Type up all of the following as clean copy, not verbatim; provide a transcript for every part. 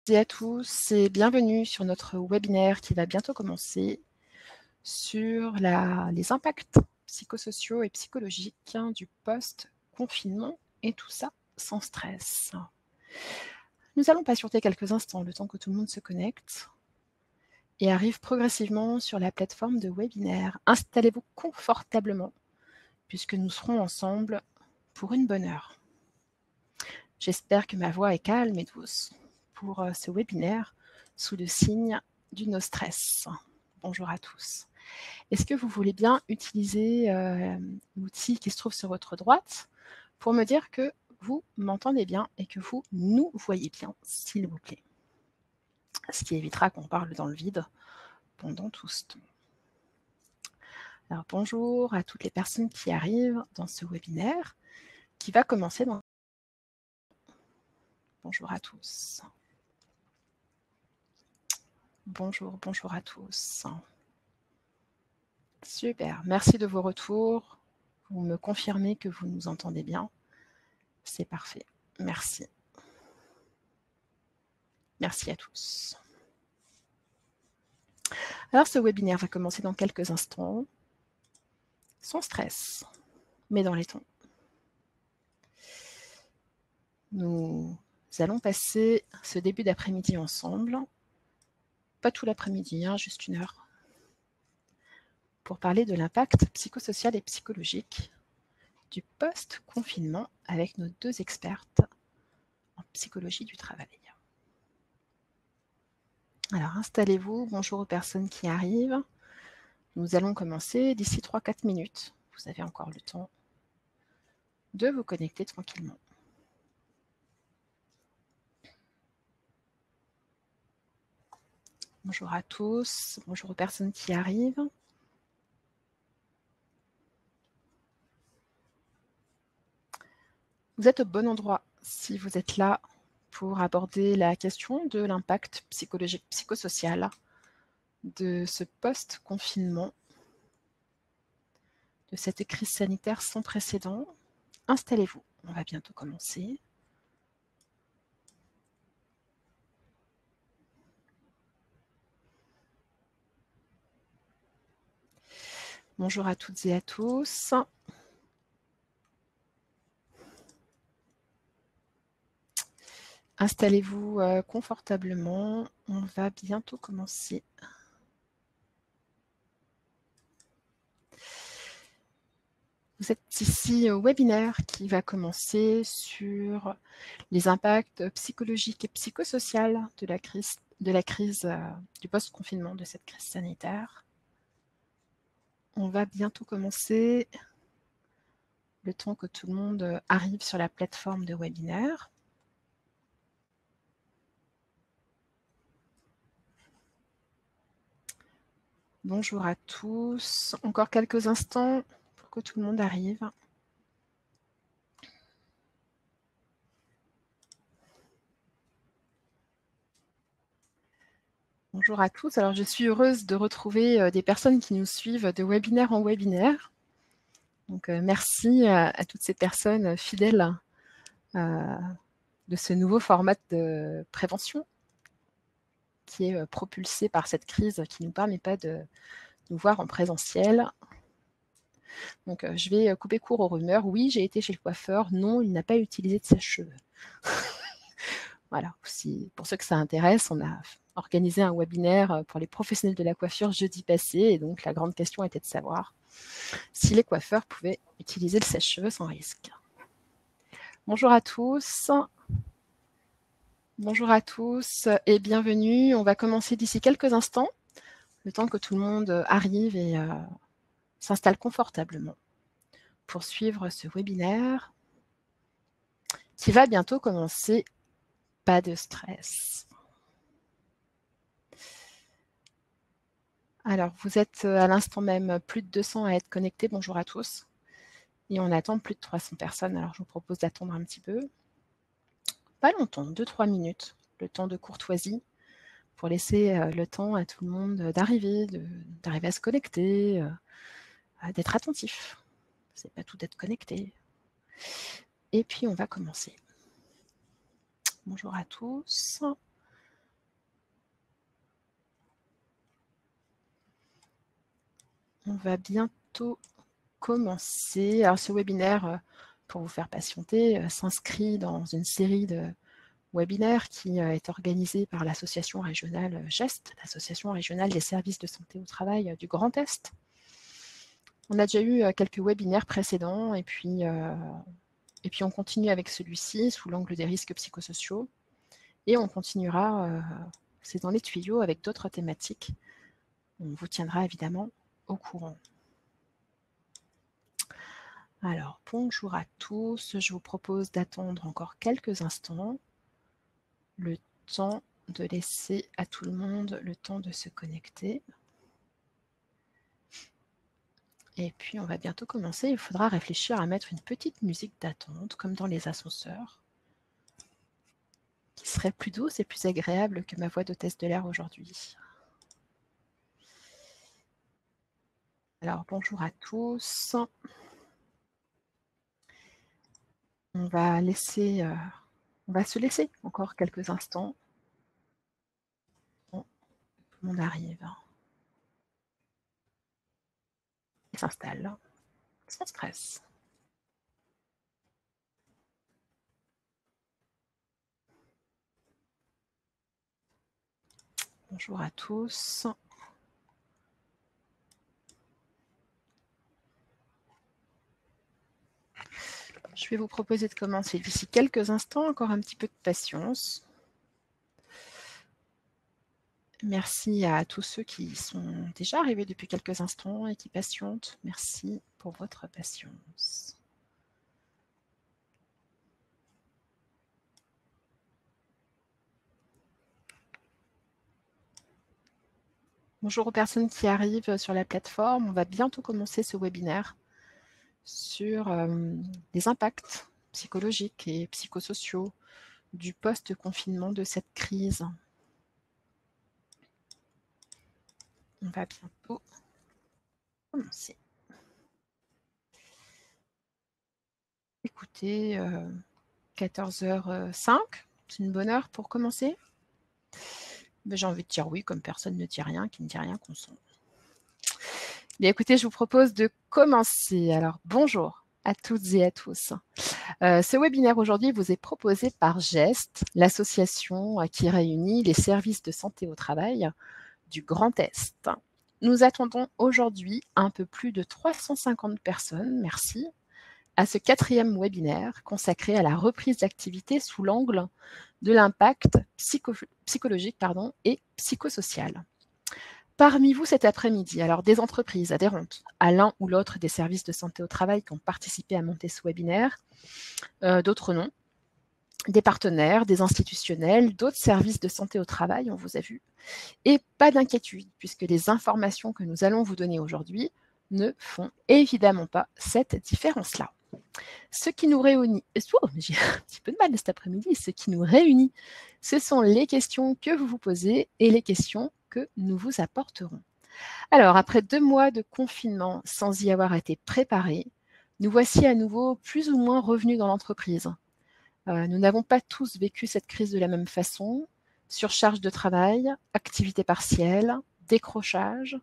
Et à tous et bienvenue sur notre webinaire qui va bientôt commencer sur les impacts psychosociaux et psychologiques du post-confinement et tout ça sans stress. Nous allons patienter quelques instants le temps que tout le monde se connecte et arrive progressivement sur la plateforme de webinaire. Installez-vous confortablement puisque nous serons ensemble pour une bonne heure. J'espère que ma voix est calme et douce pour ce webinaire sous le signe du no stress. Bonjour à tous. Est-ce que vous voulez bien utiliser l'outil qui se trouve sur votre droite pour me dire que vous m'entendez bien et que vous nous voyez bien, s'il vous plaît? Ce qui évitera qu'on parle dans le vide pendant tout ce temps. Alors bonjour à toutes les personnes qui arrivent dans ce webinaire qui va commencer dans... Bonjour à tous. Bonjour à tous. Super, merci de vos retours. Vous me confirmez que vous nous entendez bien. C'est parfait, merci. Merci à tous. Alors ce webinaire va commencer dans quelques instants, sans stress, mais dans les temps. Nous allons passer ce début d'après-midi ensemble, pas tout l'après-midi, juste une heure, pour parler de l'impact psychosocial et psychologique du post-confinement avec nos deux expertes en psychologie du travail. Alors installez-vous, bonjour aux personnes qui arrivent. Nous allons commencer d'ici 3-4 minutes. Vous avez encore le temps de vous connecter tranquillement. Bonjour à tous, bonjour aux personnes qui arrivent. Vous êtes au bon endroit si vous êtes là pour aborder la question de l'impact psychologique, psychosocial de ce post-confinement, de cette crise sanitaire sans précédent. Installez-vous, on va bientôt commencer. Bonjour à toutes et à tous. Installez-vous confortablement, on va bientôt commencer. Vous êtes ici au webinaire qui va commencer sur les impacts psychologiques et psychosociaux de la crise du post-confinement, de cette crise sanitaire. On va bientôt commencer, le temps que tout le monde arrive sur la plateforme de webinaire. Bonjour à tous. Encore quelques instants pour que tout le monde arrive. Bonjour à tous. Alors, je suis heureuse de retrouver des personnes qui nous suivent de webinaire en webinaire. Donc, merci à toutes ces personnes fidèles de ce nouveau format de prévention qui est propulsé par cette crise qui ne nous permet pas de nous voir en présentiel. Donc, je vais couper court aux rumeurs. Oui, j'ai été chez le coiffeur. Non, il n'a pas utilisé de sèche-cheveux. Voilà, pour ceux que ça intéresse, on a organisé un webinaire pour les professionnels de la coiffure jeudi passé. Et donc, la grande question était de savoir si les coiffeurs pouvaient utiliser le sèche-cheveux sans risque. Bonjour à tous. Bonjour à tous et bienvenue. On va commencer d'ici quelques instants, le temps que tout le monde arrive et s'installe confortablement pour suivre ce webinaire qui va bientôt commencer. Pas de stress. Alors, vous êtes à l'instant même plus de 200 à être connectés. Bonjour à tous. Et on attend plus de 300 personnes. Alors, je vous propose d'attendre un petit peu. Pas longtemps, 2-3 minutes, le temps de courtoisie pour laisser le temps à tout le monde d'arriver à se connecter, d'être attentif. C'est pas tout d'être connecté. Et puis, on va commencer. Bonjour à tous. On va bientôt commencer. Alors ce webinaire, pour vous faire patienter, s'inscrit dans une série de webinaire qui est organisé par l'association régionale GEST, l'association régionale des services de santé au travail du Grand Est. On a déjà eu quelques webinaires précédents et puis on continue avec celui-ci sous l'angle des risques psychosociaux et on continuera, c'est dans les tuyaux, avec d'autres thématiques. On vous tiendra évidemment au courant. Alors, bonjour à tous, je vous propose d'attendre encore quelques instants, le temps de laisser à tout le monde le temps de se connecter. Et puis, on va bientôt commencer. Il faudra réfléchir à mettre une petite musique d'attente, comme dans les ascenseurs, qui serait plus douce et plus agréable que ma voix d'hôtesse de l'air aujourd'hui. Alors, bonjour à tous. On va se laisser encore quelques instants. Bon, tout le monde arrive. Il s'installe, sans stress. Bonjour à tous. Je vais vous proposer de commencer d'ici quelques instants, encore un petit peu de patience. Merci à tous ceux qui sont déjà arrivés depuis quelques instants et qui patientent. Merci pour votre patience. Bonjour aux personnes qui arrivent sur la plateforme. On va bientôt commencer ce webinaire sur les impacts psychologiques et psychosociaux du post-confinement de cette crise. On va bientôt commencer. Écoutez, 14h05, c'est une bonne heure pour commencer. J'ai envie de dire oui, comme personne ne dit rien, qui ne dit rien consent. Bien, écoutez, je vous propose de commencer. Alors, bonjour à toutes et à tous. Ce webinaire aujourd'hui vous est proposé par GEST, l'association qui réunit les services de santé au travail du Grand Est. Nous attendons aujourd'hui un peu plus de 350 personnes, merci, à ce 4e webinaire consacré à la reprise d'activité sous l'angle de l'impact psychologique et psychosocial. Parmi vous cet après-midi, alors des entreprises adhérentes à l'un ou l'autre des services de santé au travail qui ont participé à monter ce webinaire, d'autres non, des partenaires, des institutionnels, d'autres services de santé au travail, on vous a vu. Et pas d'inquiétude, puisque les informations que nous allons vous donner aujourd'hui ne font évidemment pas cette différence-là. Ce qui nous réunit, j'ai un petit peu de mal cet après-midi, ce qui nous réunit, ce sont les questions que vous vous posez et les questions que nous vous apporterons. Alors, après 2 mois de confinement sans y avoir été préparés, nous voici à nouveau plus ou moins revenus dans l'entreprise. Nous n'avons pas tous vécu cette crise de la même façon. Surcharge de travail, activité partielle, décrochage.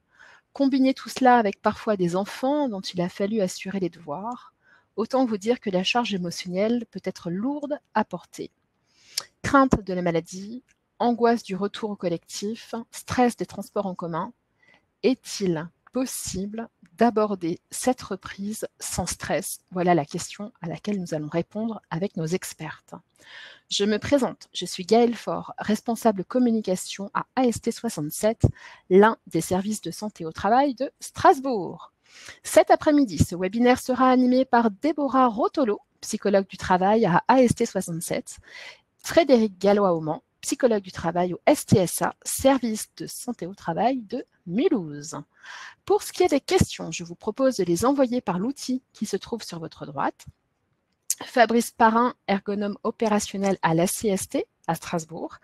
Combiner tout cela avec parfois des enfants dont il a fallu assurer les devoirs. Autant vous dire que la charge émotionnelle peut être lourde à porter. Crainte de la maladie, angoisse du retour au collectif, stress des transports en commun. Est-il possible d'aborder cette reprise sans stress? Voilà la question à laquelle nous allons répondre avec nos expertes. Je me présente, je suis Gaëlle Faure, responsable communication à AST67, l'un des services de santé au travail de Strasbourg. Cet après-midi, ce webinaire sera animé par Déborah Rotolo, psychologue du travail à AST67, Frédéric Gallois-Auman, psychologue du travail au STSA, service de santé au travail de Mulhouse. Pour ce qui est des questions, je vous propose de les envoyer par l'outil qui se trouve sur votre droite. Fabrice Parrain, ergonome opérationnel à la CST à Strasbourg,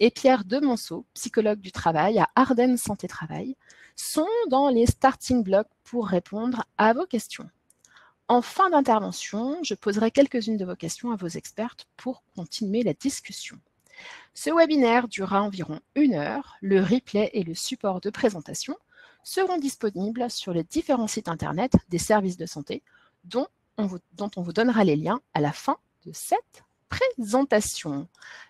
et Pierre Demonceau, psychologue du travail à Ardennes Santé Travail, sont dans les starting blocks pour répondre à vos questions. En fin d'intervention, je poserai quelques-unes de vos questions à vos expertes pour continuer la discussion. Ce webinaire durera environ 1 heure. Le replay et le support de présentation seront disponibles sur les différents sites internet des services de santé dont on vous donnera les liens à la fin de cette présentation.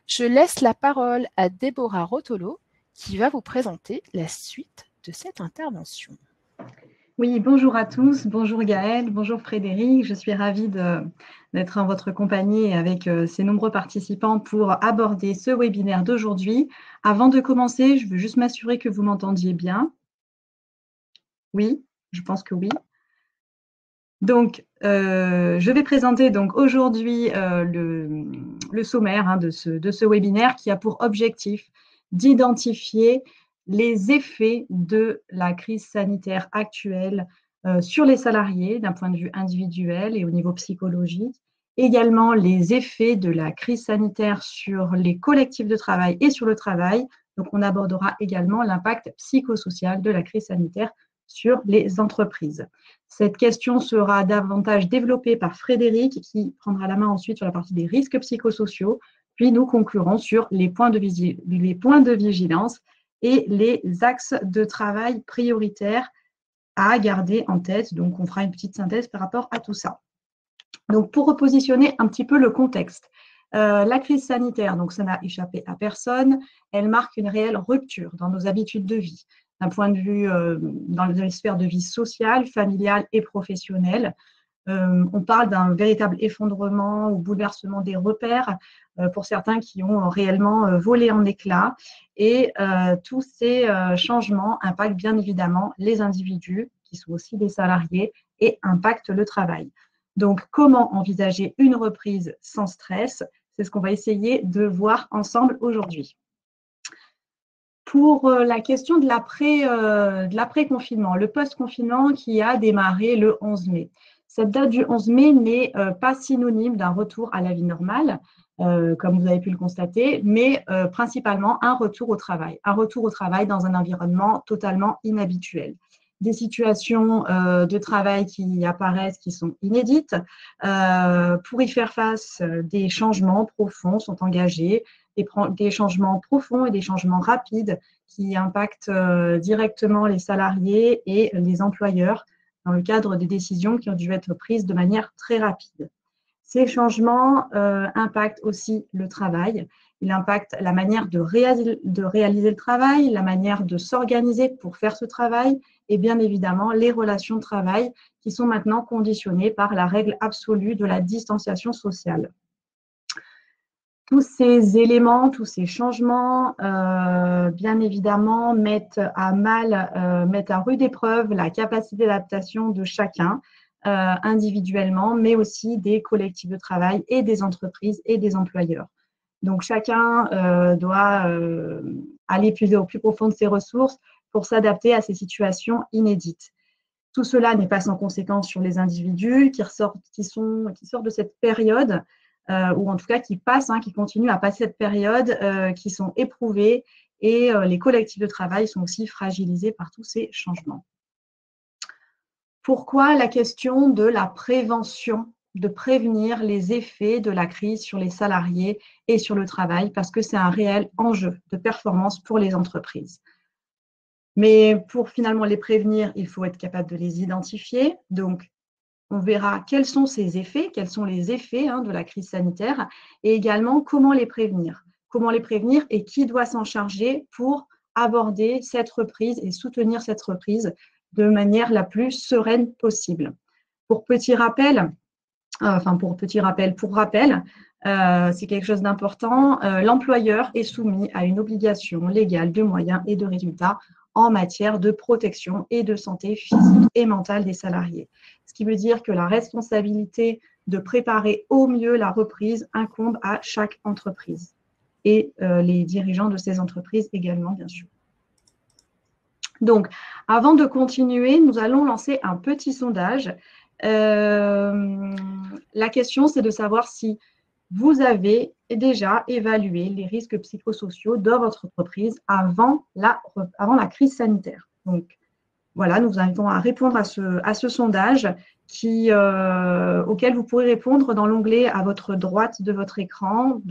Je laisse la parole à Déborah Rotolo qui va vous présenter la suite de cette intervention. Oui, bonjour à tous, bonjour Gaëlle, bonjour Frédéric, je suis ravie d'être en votre compagnie avec ces nombreux participants pour aborder ce webinaire d'aujourd'hui. Avant de commencer, je veux juste m'assurer que vous m'entendiez bien. Oui, je pense que oui. Donc, je vais présenter donc aujourd'hui le sommaire de ce webinaire qui a pour objectif d'identifier les effets de la crise sanitaire actuelle sur les salariés d'un point de vue individuel et au niveau psychologique, également les effets de la crise sanitaire sur les collectifs de travail et sur le travail. Donc, on abordera également l'impact psychosocial de la crise sanitaire sur les entreprises. Cette question sera davantage développée par Frédéric qui prendra la main ensuite sur la partie des risques psychosociaux, puis nous conclurons sur les points de vigilance et les axes de travail prioritaires à garder en tête. Donc, on fera une petite synthèse par rapport à tout ça. Donc, pour repositionner un petit peu le contexte, la crise sanitaire, donc ça n'a échappé à personne, elle marque une réelle rupture dans nos habitudes de vie, d'un point de vue dans les sphères de vie sociale, familiale et professionnelle. On parle d'un véritable effondrement ou bouleversement des repères pour certains qui ont réellement volé en éclats. Et tous ces changements impactent bien évidemment les individus, qui sont aussi des salariés, et impactent le travail. Donc, comment envisager une reprise sans stress? C'est ce qu'on va essayer de voir ensemble aujourd'hui. Pour la question de l'après-confinement, le post-confinement qui a démarré le 11 mai. Cette date du 11 mai n'est pas synonyme d'un retour à la vie normale, comme vous avez pu le constater, mais principalement un retour au travail dans un environnement totalement inhabituel. Des situations de travail qui apparaissent, qui sont inédites. Pour y faire face, des changements profonds sont engagés, des changements profonds et des changements rapides qui impactent directement les salariés et les employeurs dans le cadre des décisions qui ont dû être prises de manière très rapide. Ces changements impactent aussi le travail. Il impacte la manière de réaliser le travail, la manière de s'organiser pour faire ce travail et bien évidemment les relations de travail qui sont maintenant conditionnées par la règle absolue de la distanciation sociale. Tous ces éléments, tous ces changements, bien évidemment, mettent à rude épreuve la capacité d'adaptation de chacun individuellement, mais aussi des collectifs de travail et des entreprises et des employeurs. Donc, chacun doit aller puiser au plus profond de ses ressources pour s'adapter à ces situations inédites. Tout cela n'est pas sans conséquence sur les individus qui sortent de cette période ou en tout cas qui continuent à passer cette période, qui sont éprouvés et les collectifs de travail sont aussi fragilisés par tous ces changements. Pourquoi la question de la prévention, de prévenir les effets de la crise sur les salariés et sur le travail? Parce que c'est un réel enjeu de performance pour les entreprises. Mais pour finalement les prévenir, il faut être capable de les identifier. Donc, on verra quels sont ces effets, quels sont les effets de la crise sanitaire et également comment les prévenir. Comment les prévenir et qui doit s'en charger pour aborder cette reprise et soutenir cette reprise de manière la plus sereine possible. Pour rappel, c'est quelque chose d'important, l'employeur est soumis à une obligation légale de moyens et de résultats en matière de protection et de santé physique et mentale des salariés. Ce qui veut dire que la responsabilité de préparer au mieux la reprise incombe à chaque entreprise et les dirigeants de ces entreprises également, bien sûr. Donc, avant de continuer, nous allons lancer un petit sondage. La question, c'est de savoir si vous avez déjà évalué les risques psychosociaux dans votre entreprise avant la crise sanitaire. Donc, voilà, nous vous invitons à répondre à ce sondage auquel vous pourrez répondre dans l'onglet à votre droite de votre écran.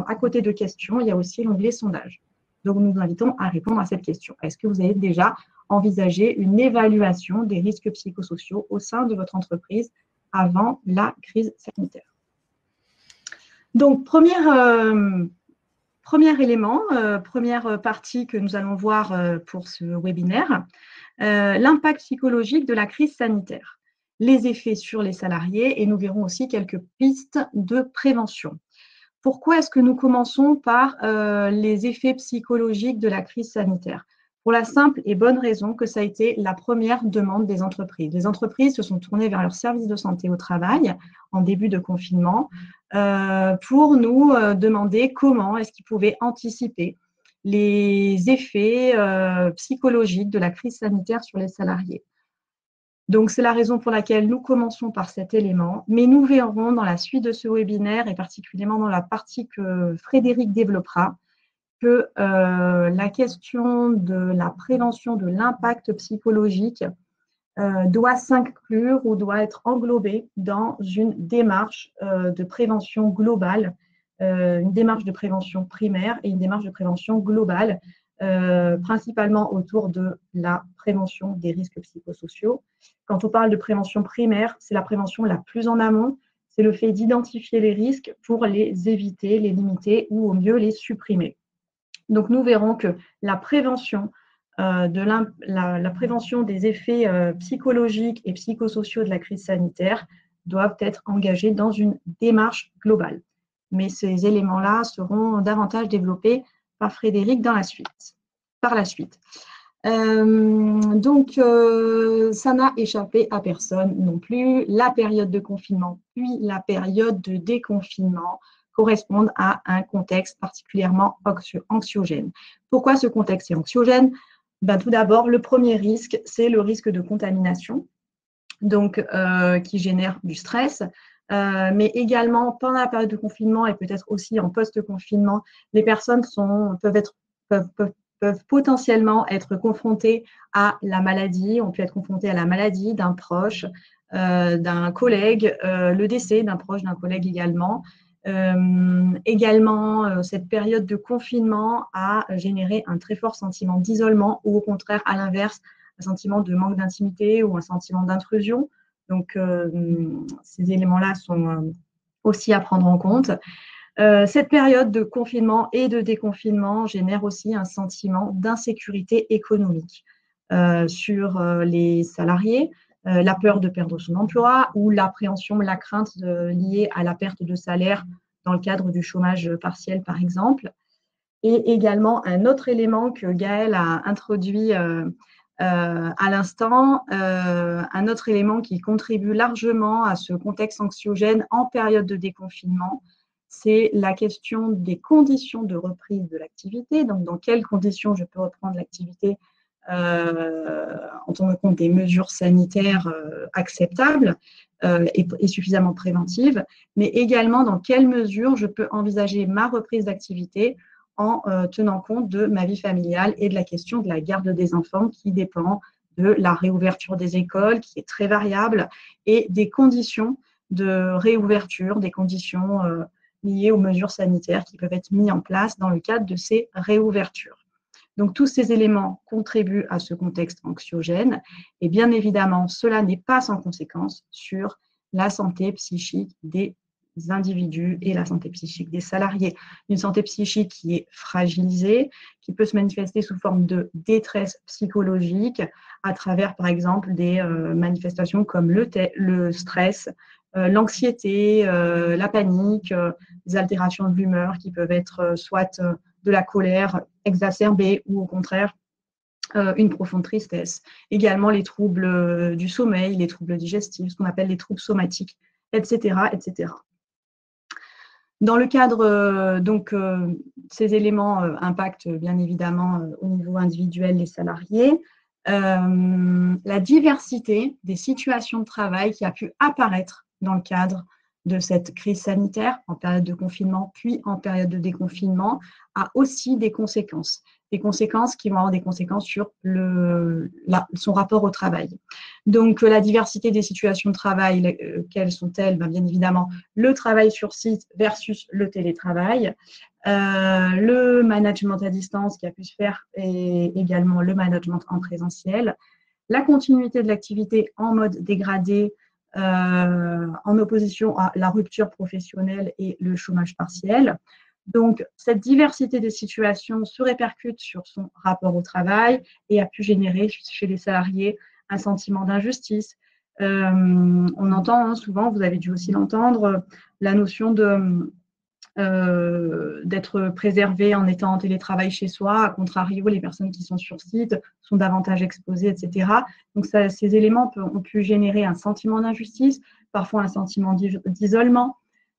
À côté de questions, il y a aussi l'onglet sondage. Donc, nous vous invitons à répondre à cette question. Est-ce que vous avez déjà envisager une évaluation des risques psychosociaux au sein de votre entreprise avant la crise sanitaire. Donc, premier élément, première partie que nous allons voir pour ce webinaire, l'impact psychologique de la crise sanitaire, les effets sur les salariés, et nous verrons aussi quelques pistes de prévention. Pourquoi est-ce que nous commençons par les effets psychologiques de la crise sanitaire? Pour la simple et bonne raison que ça a été la première demande des entreprises. Les entreprises se sont tournées vers leur service de santé au travail en début de confinement pour nous demander comment est-ce qu'ils pouvaient anticiper les effets psychologiques de la crise sanitaire sur les salariés. Donc, c'est la raison pour laquelle nous commençons par cet élément, mais nous verrons dans la suite de ce webinaire, et particulièrement dans la partie que Frédéric développera, que la question de la prévention de l'impact psychologique doit s'inclure ou doit être englobée dans une démarche de prévention globale, une démarche de prévention primaire et une démarche de prévention globale, principalement autour de la prévention des risques psychosociaux. Quand on parle de prévention primaire, c'est la prévention la plus en amont, c'est le fait d'identifier les risques pour les éviter, les limiter ou au mieux les supprimer. Donc, nous verrons que la prévention, la prévention des effets psychologiques et psychosociaux de la crise sanitaire doivent être engagés dans une démarche globale. Mais ces éléments-là seront davantage développés par Frédéric par la suite. Donc, ça n'a échappé à personne non plus. La période de confinement, puis la période de déconfinement correspondent à un contexte particulièrement anxiogène. Pourquoi ce contexte est anxiogène? Tout d'abord, le premier risque, c'est le risque de contamination, donc qui génère du stress. Mais également, pendant la période de confinement et peut-être aussi en post-confinement, les personnes peuvent potentiellement être confrontées à la maladie, ont pu être confrontées à la maladie d'un proche, d'un collègue, le décès d'un proche, d'un collègue également. Également, cette période de confinement a généré un très fort sentiment d'isolement ou au contraire, à l'inverse, un sentiment de manque d'intimité ou un sentiment d'intrusion. Donc, ces éléments-là sont aussi à prendre en compte. Cette période de confinement et de déconfinement génère aussi un sentiment d'insécurité économique sur les salariés, la peur de perdre son emploi ou l'appréhension, la crainte liée à la perte de salaire dans le cadre du chômage partiel, par exemple. Et également, un autre élément que Gaëlle a introduit à l'instant, un autre élément qui contribue largement à ce contexte anxiogène en période de déconfinement, c'est la question des conditions de reprise de l'activité. Donc, dans quelles conditions je peux reprendre l'activité en tenant compte des mesures sanitaires acceptables et suffisamment préventives, mais également dans quelle mesure je peux envisager ma reprise d'activité en tenant compte de ma vie familiale et de la question de la garde des enfants qui dépend de la réouverture des écoles, qui est très variable, et des conditions de réouverture, des conditions liées aux mesures sanitaires qui peuvent être mises en place dans le cadre de ces réouvertures. Donc, tous ces éléments contribuent à ce contexte anxiogène et bien évidemment, cela n'est pas sans conséquence sur la santé psychique des individus et la santé psychique des salariés. Une santé psychique qui est fragilisée, qui peut se manifester sous forme de détresse psychologique à travers, par exemple, des manifestations comme le stress, l'anxiété, la panique, des altérations de l'humeur qui peuvent être soit de la colère exacerbée ou au contraire une profonde tristesse. Également les troubles du sommeil, les troubles digestifs, ce qu'on appelle les troubles somatiques, etc., etc. Dans le cadre, ces éléments impactent bien évidemment au niveau individuel les salariés. La diversité des situations de travail qui a pu apparaître dans le cadre de cette crise sanitaire en période de confinement puis en période de déconfinement a aussi des conséquences qui vont avoir des conséquences sur son rapport au travail. Donc, la diversité des situations de travail, quelles sont-elles? Bien évidemment, le travail sur site versus le télétravail, le management à distance qui a pu se faire et également le management en présentiel, la continuité de l'activité en mode dégradé en opposition à la rupture professionnelle et le chômage partiel. Donc, cette diversité des situations se répercute sur son rapport au travail et a pu générer chez les salariés un sentiment d'injustice. On entend souvent, vous avez dû aussi l'entendre, la notion d'être préservé en étant en télétravail chez soi. À contrario, les personnes qui sont sur site sont davantage exposées, etc. Donc, ces éléments ont pu générer un sentiment d'injustice, parfois un sentiment d'isolement,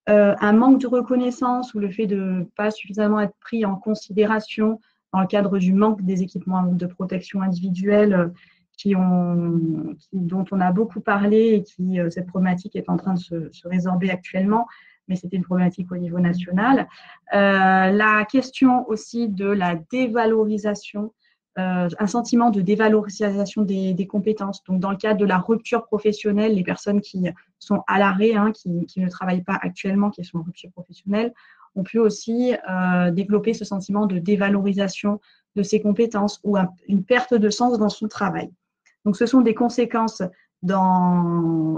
un manque de reconnaissance ou le fait de ne pas suffisamment être pris en considération dans le cadre du manque des équipements de protection individuelle dont on a beaucoup parlé et qui, cette problématique est en train de se résorber actuellement, mais c'était une problématique au niveau national. La question aussi de la dévalorisation, un sentiment de dévalorisation des compétences. Donc, dans le cadre de la rupture professionnelle, les personnes qui sont à l'arrêt, qui ne travaillent pas actuellement, qui sont en rupture professionnelle, ont pu aussi développer ce sentiment de dévalorisation de ses compétences ou une perte de sens dans son travail. Donc, ce sont des conséquences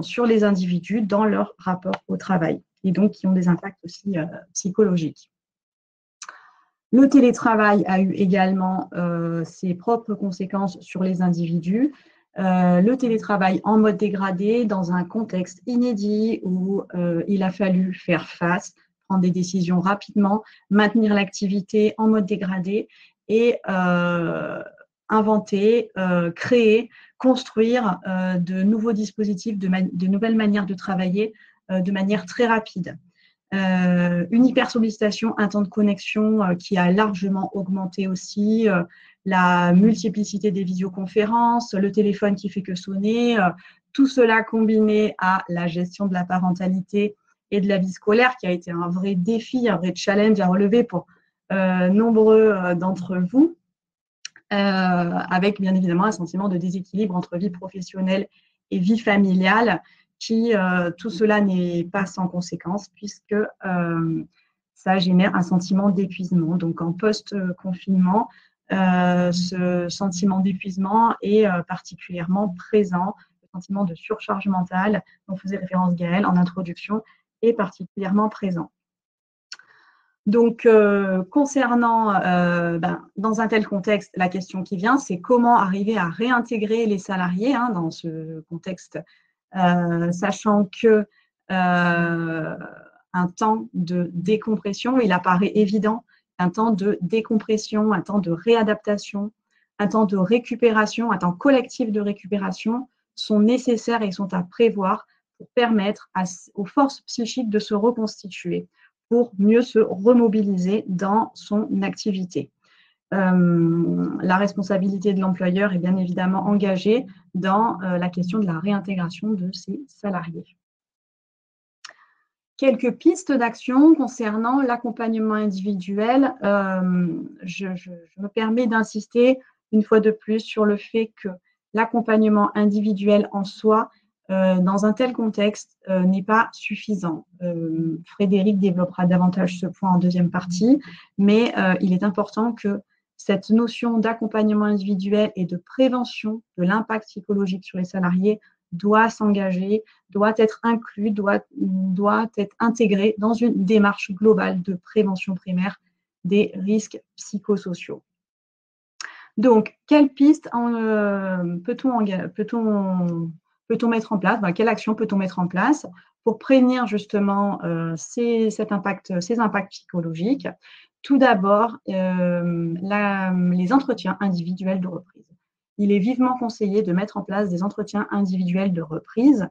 sur les individus dans leur rapport au travail et donc qui ont des impacts aussi psychologiques. Le télétravail a eu également ses propres conséquences sur les individus. Le télétravail en mode dégradé dans un contexte inédit où il a fallu faire face, prendre des décisions rapidement, maintenir l'activité en mode dégradé et inventer, créer, construire de nouveaux dispositifs, de nouvelles manières de travailler de manière très rapide. Une hypersollicitation, un temps de connexion qui a largement augmenté aussi, la multiplicité des visioconférences, le téléphone qui fait que sonner, tout cela combiné à la gestion de la parentalité et de la vie scolaire qui a été un vrai défi, un vrai challenge à relever pour nombreux d'entre vous, avec bien évidemment un sentiment de déséquilibre entre vie professionnelle et vie familiale, tout cela n'est pas sans conséquence puisque ça génère un sentiment d'épuisement. Donc en post-confinement, ce sentiment d'épuisement est particulièrement présent. Le sentiment de surcharge mentale dont faisait référence Gaëlle en introduction est particulièrement présent. Donc, concernant, dans un tel contexte, la question qui vient, c'est comment arriver à réintégrer les salariés dans ce contexte, sachant que un temps de décompression, il apparaît évident, un temps de décompression, un temps de réadaptation, un temps de récupération, un temps collectif de récupération sont nécessaires et sont à prévoir pour permettre aux forces psychiques de se reconstituer, pour mieux se remobiliser dans son activité. La responsabilité de l'employeur est bien évidemment engagée dans la question de la réintégration de ses salariés. Quelques pistes d'action concernant l'accompagnement individuel. Je me permets d'insister une fois de plus sur le fait que l'accompagnement individuel en soi, dans un tel contexte, n'est pas suffisant. Frédéric développera davantage ce point en deuxième partie, mais il est important que cette notion d'accompagnement individuel et de prévention de l'impact psychologique sur les salariés doit s'engager, doit être inclus, doit être intégré dans une démarche globale de prévention primaire des risques psychosociaux. Donc, quelles pistes peut-on mettre en place, quelle action peut-on mettre en place pour prévenir justement ces impacts psychologiques? Tout d'abord, les entretiens individuels de reprise. Il est vivement conseillé de mettre en place des entretiens individuels de reprise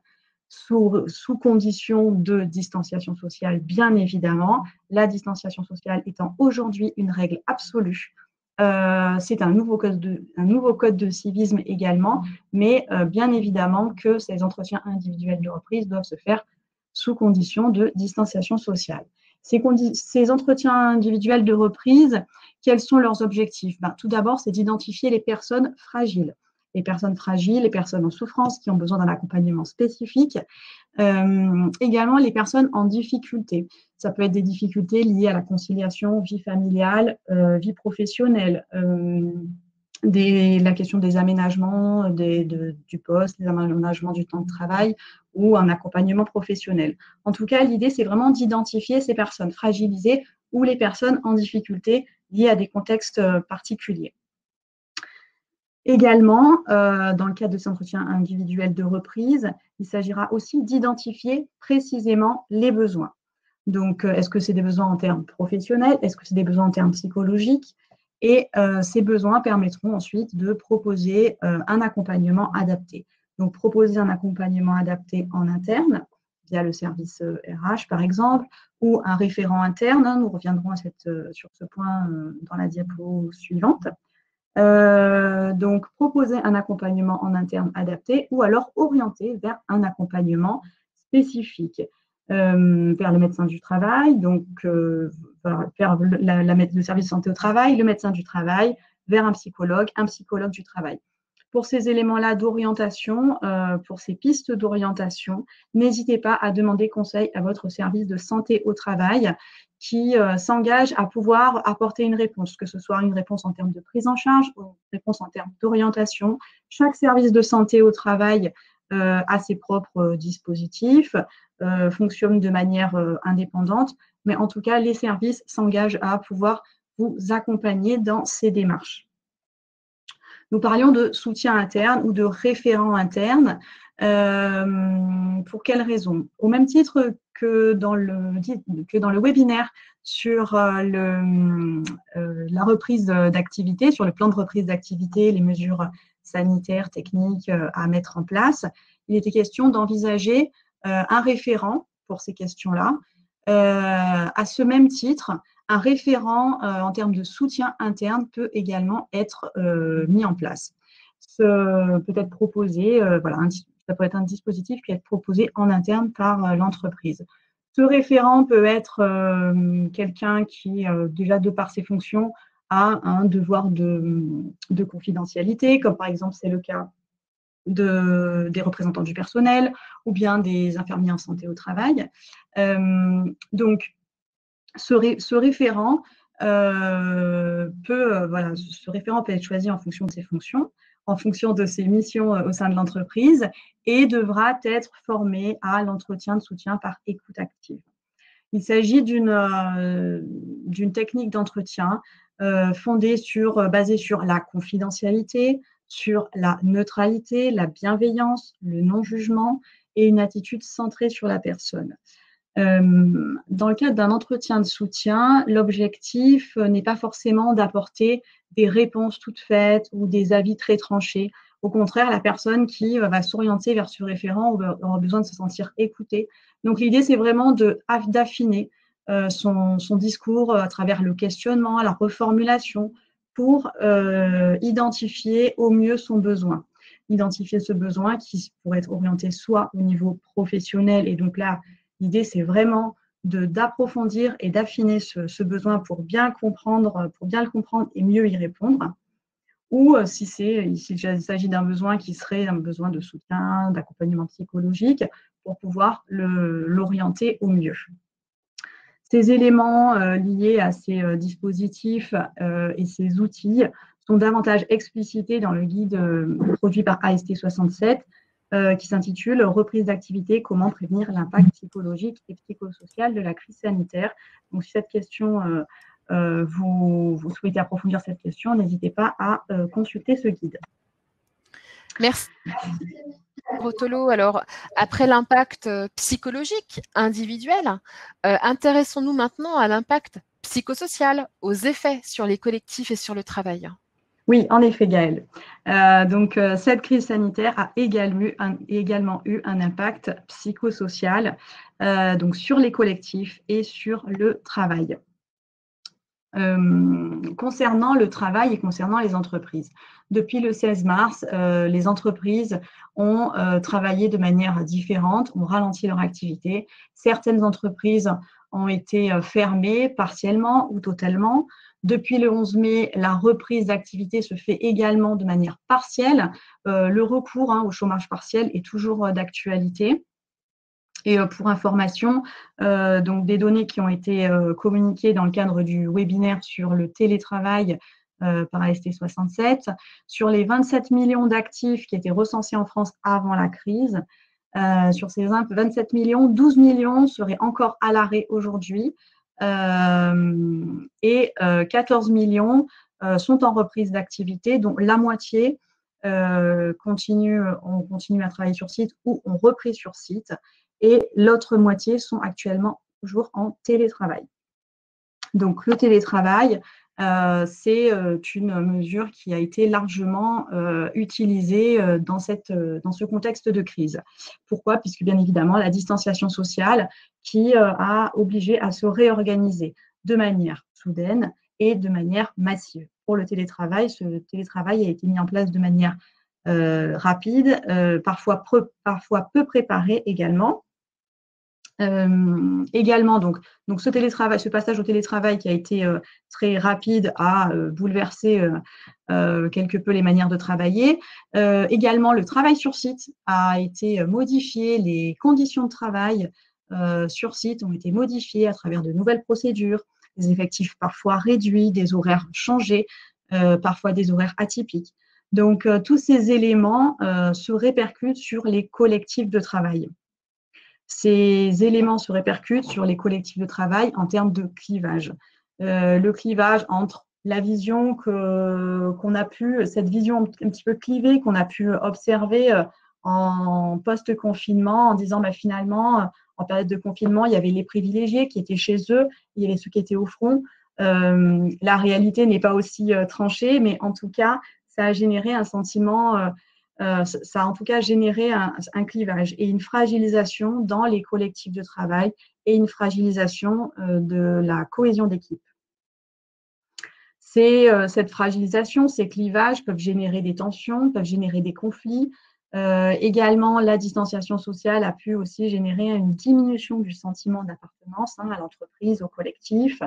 sous condition de distanciation sociale, bien évidemment. La distanciation sociale étant aujourd'hui une règle absolue. C'est un nouveau code de civisme également, mais bien évidemment que ces entretiens individuels de reprise doivent se faire sous condition de distanciation sociale. Ces entretiens individuels de reprise, quels sont leurs objectifs? Tout d'abord, c'est d'identifier les personnes fragiles. Les personnes fragiles, les personnes en souffrance qui ont besoin d'un accompagnement spécifique, Également, les personnes en difficulté. Ça peut être des difficultés liées à la conciliation, vie familiale, vie professionnelle, la question des aménagements du poste, les aménagements du temps de travail ou un accompagnement professionnel. En tout cas, l'idée, c'est vraiment d'identifier ces personnes fragilisées ou les personnes en difficulté liées à des contextes particuliers. Également, dans le cadre de ces entretiens individuels de reprise, il s'agira aussi d'identifier précisément les besoins. Donc, est-ce que c'est des besoins en termes professionnels? Est-ce que c'est des besoins en termes psychologiques? Et ces besoins permettront ensuite de proposer un accompagnement adapté. Donc, proposer un accompagnement adapté en interne, via le service RH par exemple, ou un référent interne. Nous reviendrons sur ce point dans la diapo suivante. Donc, proposer un accompagnement en interne adapté ou alors orienter vers un accompagnement spécifique vers le médecin du travail, donc vers le service santé au travail, le médecin du travail, vers un psychologue du travail. Pour ces éléments-là d'orientation, pour ces pistes d'orientation, n'hésitez pas à demander conseil à votre service de santé au travail qui s'engage à pouvoir apporter une réponse, que ce soit une réponse en termes de prise en charge ou une réponse en termes d'orientation. Chaque service de santé au travail a ses propres dispositifs, fonctionne de manière indépendante, mais en tout cas, les services s'engagent à pouvoir vous accompagner dans ces démarches. Nous parlions de soutien interne ou de référent interne. Pour quelles raisons? Au même titre que dans le webinaire sur la reprise d'activité, sur le plan de reprise d'activité, les mesures sanitaires, techniques à mettre en place, il était question d'envisager un référent pour ces questions-là. À ce même titre, un référent en termes de soutien interne peut également être mis en place. Peut être proposé, ça peut être un dispositif qui est proposé en interne par l'entreprise. Ce référent peut être quelqu'un qui, déjà de par ses fonctions, a un devoir de confidentialité, comme par exemple c'est le cas des représentants du personnel ou bien des infirmiers en santé au travail. Donc, ce référent peut être choisi en fonction de ses fonctions, en fonction de ses missions au sein de l'entreprise et devra être formé à l'entretien de soutien par écoute active. Il s'agit d'une technique d'entretien basée sur la confidentialité, sur la neutralité, la bienveillance, le non-jugement et une attitude centrée sur la personne. Dans le cadre d'un entretien de soutien, l'objectif n'est pas forcément d'apporter des réponses toutes faites ou des avis très tranchés. Au contraire, la personne qui va s'orienter vers ce référent aura besoin de se sentir écoutée. Donc, l'idée, c'est vraiment d'affiner son discours à travers le questionnement, la reformulation, pour identifier au mieux son besoin. Identifier ce besoin qui pourrait être orienté soit au niveau professionnel, et donc là, l'idée, c'est vraiment d'approfondir et d'affiner ce besoin pour bien le comprendre et mieux y répondre. Ou s'il s'agit d'un besoin qui serait un besoin de soutien, d'accompagnement psychologique, pour pouvoir l'orienter au mieux. Ces éléments liés à ces dispositifs et ces outils sont davantage explicités dans le guide produit par AST67 qui s'intitule « Reprise d'activité, comment prévenir l'impact psychologique et psychosocial de la crise sanitaire ». Donc, si cette question, vous souhaitez approfondir cette question, n'hésitez pas à consulter ce guide. Merci. Rotolo, alors, après l'impact psychologique individuel, intéressons-nous maintenant à l'impact psychosocial, aux effets sur les collectifs et sur le travail. Oui, en effet, Gaëlle. Cette crise sanitaire a également eu un impact psychosocial donc sur les collectifs et sur le travail. Concernant le travail et concernant les entreprises. Depuis le 16 mars, les entreprises ont travaillé de manière différente, ont ralenti leur activité. Certaines entreprises ont été fermées partiellement ou totalement. Depuis le 11 mai, la reprise d'activité se fait également de manière partielle. Le recours au chômage partiel est toujours d'actualité. Et pour information, donc des données qui ont été communiquées dans le cadre du webinaire sur le télétravail par AST67, sur les 27 millions d'actifs qui étaient recensés en France avant la crise, sur ces 27 millions, 12 millions seraient encore à l'arrêt aujourd'hui et 14 millions sont en reprise d'activité, dont la moitié on continue à travailler sur site ou ont repris sur site, et l'autre moitié sont actuellement toujours en télétravail. Donc le télétravail, c'est une mesure qui a été largement utilisée dans ce contexte de crise. Pourquoi? Puisque bien évidemment, la distanciation sociale qui a obligé à se réorganiser de manière soudaine et de manière massive. Pour le télétravail, ce télétravail a été mis en place de manière rapide, parfois peu préparé également. Également, donc ce passage au télétravail qui a été très rapide a bouleversé quelque peu les manières de travailler. Également, le travail sur site a été modifié, les conditions de travail sur site ont été modifiées à travers de nouvelles procédures, des effectifs parfois réduits, des horaires changés, parfois des horaires atypiques. Donc, tous ces éléments se répercutent sur les collectifs de travail. Ces éléments se répercutent sur les collectifs de travail en termes de clivage. Le clivage entre la vision cette vision un petit peu clivée qu'on a pu observer en post-confinement, en disant finalement, en période de confinement, il y avait les privilégiés qui étaient chez eux, il y avait ceux qui étaient au front. La réalité n'est pas aussi tranchée, mais en tout cas, ça a généré un sentiment ça a en tout cas généré un clivage et une fragilisation dans les collectifs de travail et une fragilisation de la cohésion d'équipe. Cette fragilisation, ces clivages peuvent générer des tensions, peuvent générer des conflits. Également, la distanciation sociale a pu aussi générer une diminution du sentiment d'appartenance à l'entreprise, au collectif.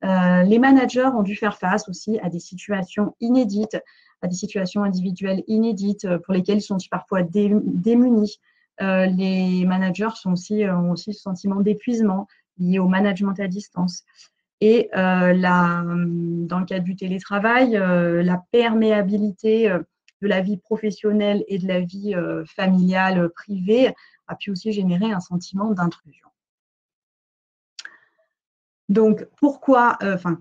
Les managers ont dû faire face aussi à des situations inédites, à des situations individuelles inédites pour lesquelles ils sont parfois démunis. Les managers ont aussi ce sentiment d'épuisement lié au management à distance. Et dans le cadre du télétravail, la perméabilité de la vie professionnelle et de la vie familiale privée a pu aussi générer un sentiment d'intrusion. Donc,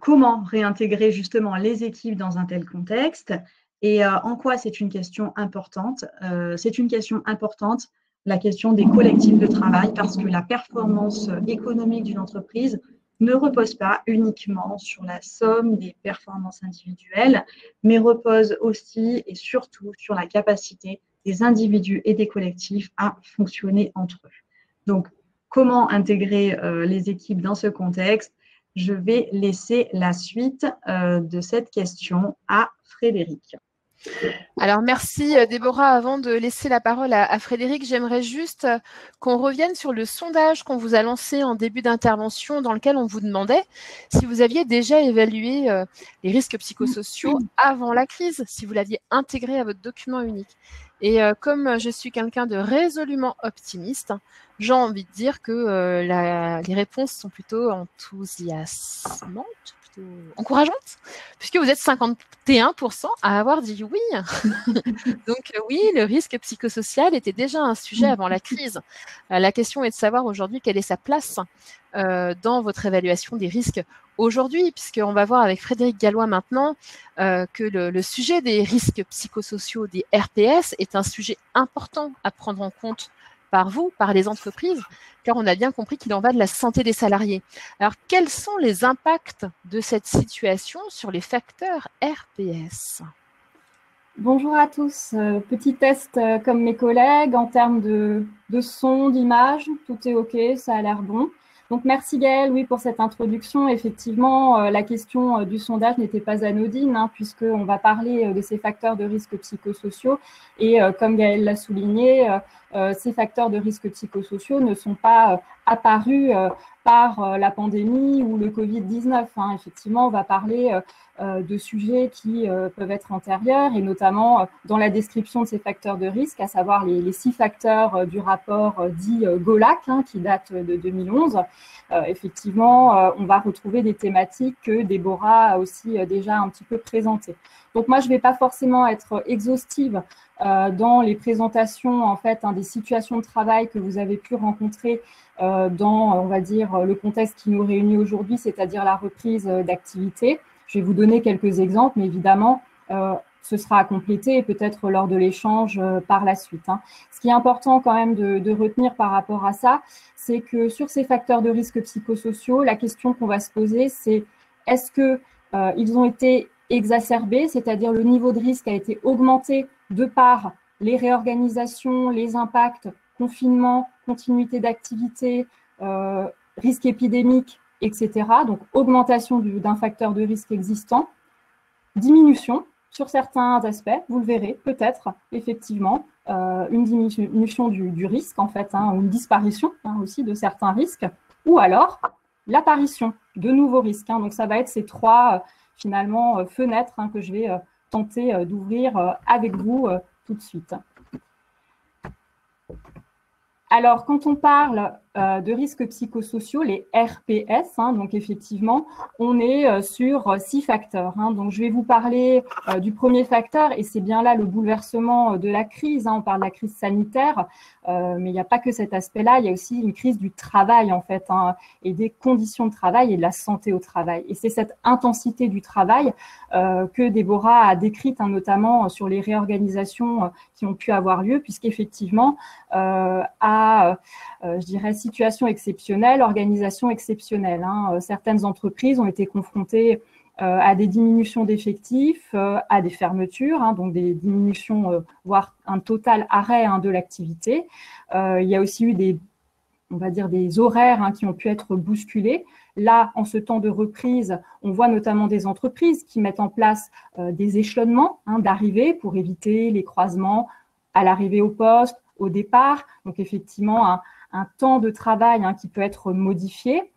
comment réintégrer justement les équipes dans un tel contexte et en quoi c'est une question importante? C'est une question importante, la question des collectifs de travail, parce que la performance économique d'une entreprise ne repose pas uniquement sur la somme des performances individuelles, mais repose aussi et surtout sur la capacité des individus et des collectifs à fonctionner entre eux. Donc, comment intégrer les équipes dans ce contexte? Je vais laisser la suite de cette question à Frédéric. Alors, merci Déborah. Avant de laisser la parole à Frédéric, j'aimerais juste qu'on revienne sur le sondage qu'on vous a lancé en début d'intervention dans lequel on vous demandait si vous aviez déjà évalué les risques psychosociaux avant la crise, si vous l'aviez intégré à votre document unique. Et comme je suis quelqu'un de résolument optimiste, j'ai envie de dire que les réponses sont plutôt enthousiasmantes, plutôt encourageantes, puisque vous êtes 51% à avoir dit oui. Donc oui, le risque psychosocial était déjà un sujet avant la crise. La question est de savoir aujourd'hui quelle est sa place dans votre évaluation des risques aujourd'hui, puisqu'on va voir avec Frédéric Gallois maintenant que le sujet des risques psychosociaux, des RPS, est un sujet important à prendre en compte par vous, par les entreprises, car on a bien compris qu'il en va de la santé des salariés. Alors, quels sont les impacts de cette situation sur les facteurs RPS ? Bonjour à tous. Petit test comme mes collègues en termes de son, d'image. Tout est OK, ça a l'air bon. Donc, merci Gaëlle, oui, pour cette introduction. Effectivement, la question du sondage n'était pas anodine, puisqu'on va parler de ces facteurs de risque psychosociaux. Et comme Gaëlle l'a souligné, ces facteurs de risque psychosociaux ne sont pas apparus par la pandémie ou le Covid-19. Hein. Effectivement, on va parler de sujets qui peuvent être antérieurs et notamment dans la description de ces facteurs de risque, à savoir les 6 facteurs du rapport dit GOLAC, hein, qui date de 2011. Effectivement, on va retrouver des thématiques que Déborah a aussi déjà un petit peu présentées. Donc moi, je ne vais pas forcément être exhaustive dans les présentations en fait, des situations de travail que vous avez pu rencontrer dans, on va dire, le contexte qui nous réunit aujourd'hui, c'est-à-dire la reprise d'activité. Je vais vous donner quelques exemples, mais évidemment, ce sera à compléter et peut-être lors de l'échange par la suite. Hein. Ce qui est important quand même de retenir par rapport à ça, c'est que sur ces facteurs de risque psychosociaux, la question qu'on va se poser, c'est est-ce qu'ils ont été exacerbés, c'est-à-dire le niveau de risque a été augmenté de par les réorganisations, les impacts, confinement, continuité d'activité, risque épidémique, etc. Donc, augmentation d'un facteur de risque existant, diminution sur certains aspects, vous le verrez, peut-être, effectivement, une diminution du risque, en fait, hein, ou une disparition hein, aussi de certains risques, ou alors l'apparition de nouveaux risques. Hein. Donc, ça va être ces 3, finalement, fenêtres hein, que je vais tenter d'ouvrir avec vous tout de suite. Alors, quand on parle de risques psychosociaux, les RPS, hein, donc effectivement, on est sur 6 facteurs. Hein. Donc, je vais vous parler du premier facteur, et c'est bien là le bouleversement de la crise. Hein. On parle de la crise sanitaire, mais il n'y a pas que cet aspect-là, il y a aussi une crise du travail, en fait, hein, et des conditions de travail et de la santé au travail. Et c'est cette intensité du travail que Déborah a décrite, hein, notamment sur les réorganisations qui ont pu avoir lieu, puisqu'effectivement, je dirais, situation exceptionnelle, organisation exceptionnelle. Hein. Certaines entreprises ont été confrontées à des diminutions d'effectifs, à des fermetures, hein, donc des diminutions, voire un total arrêt hein, de l'activité. Il y a aussi eu on va dire des horaires hein, qui ont pu être bousculés. Là, en ce temps de reprise, on voit notamment des entreprises qui mettent en place des échelonnements hein, d'arrivée pour éviter les croisements à l'arrivée au poste, au départ. Donc, effectivement, un temps de travail hein, qui peut être modifié.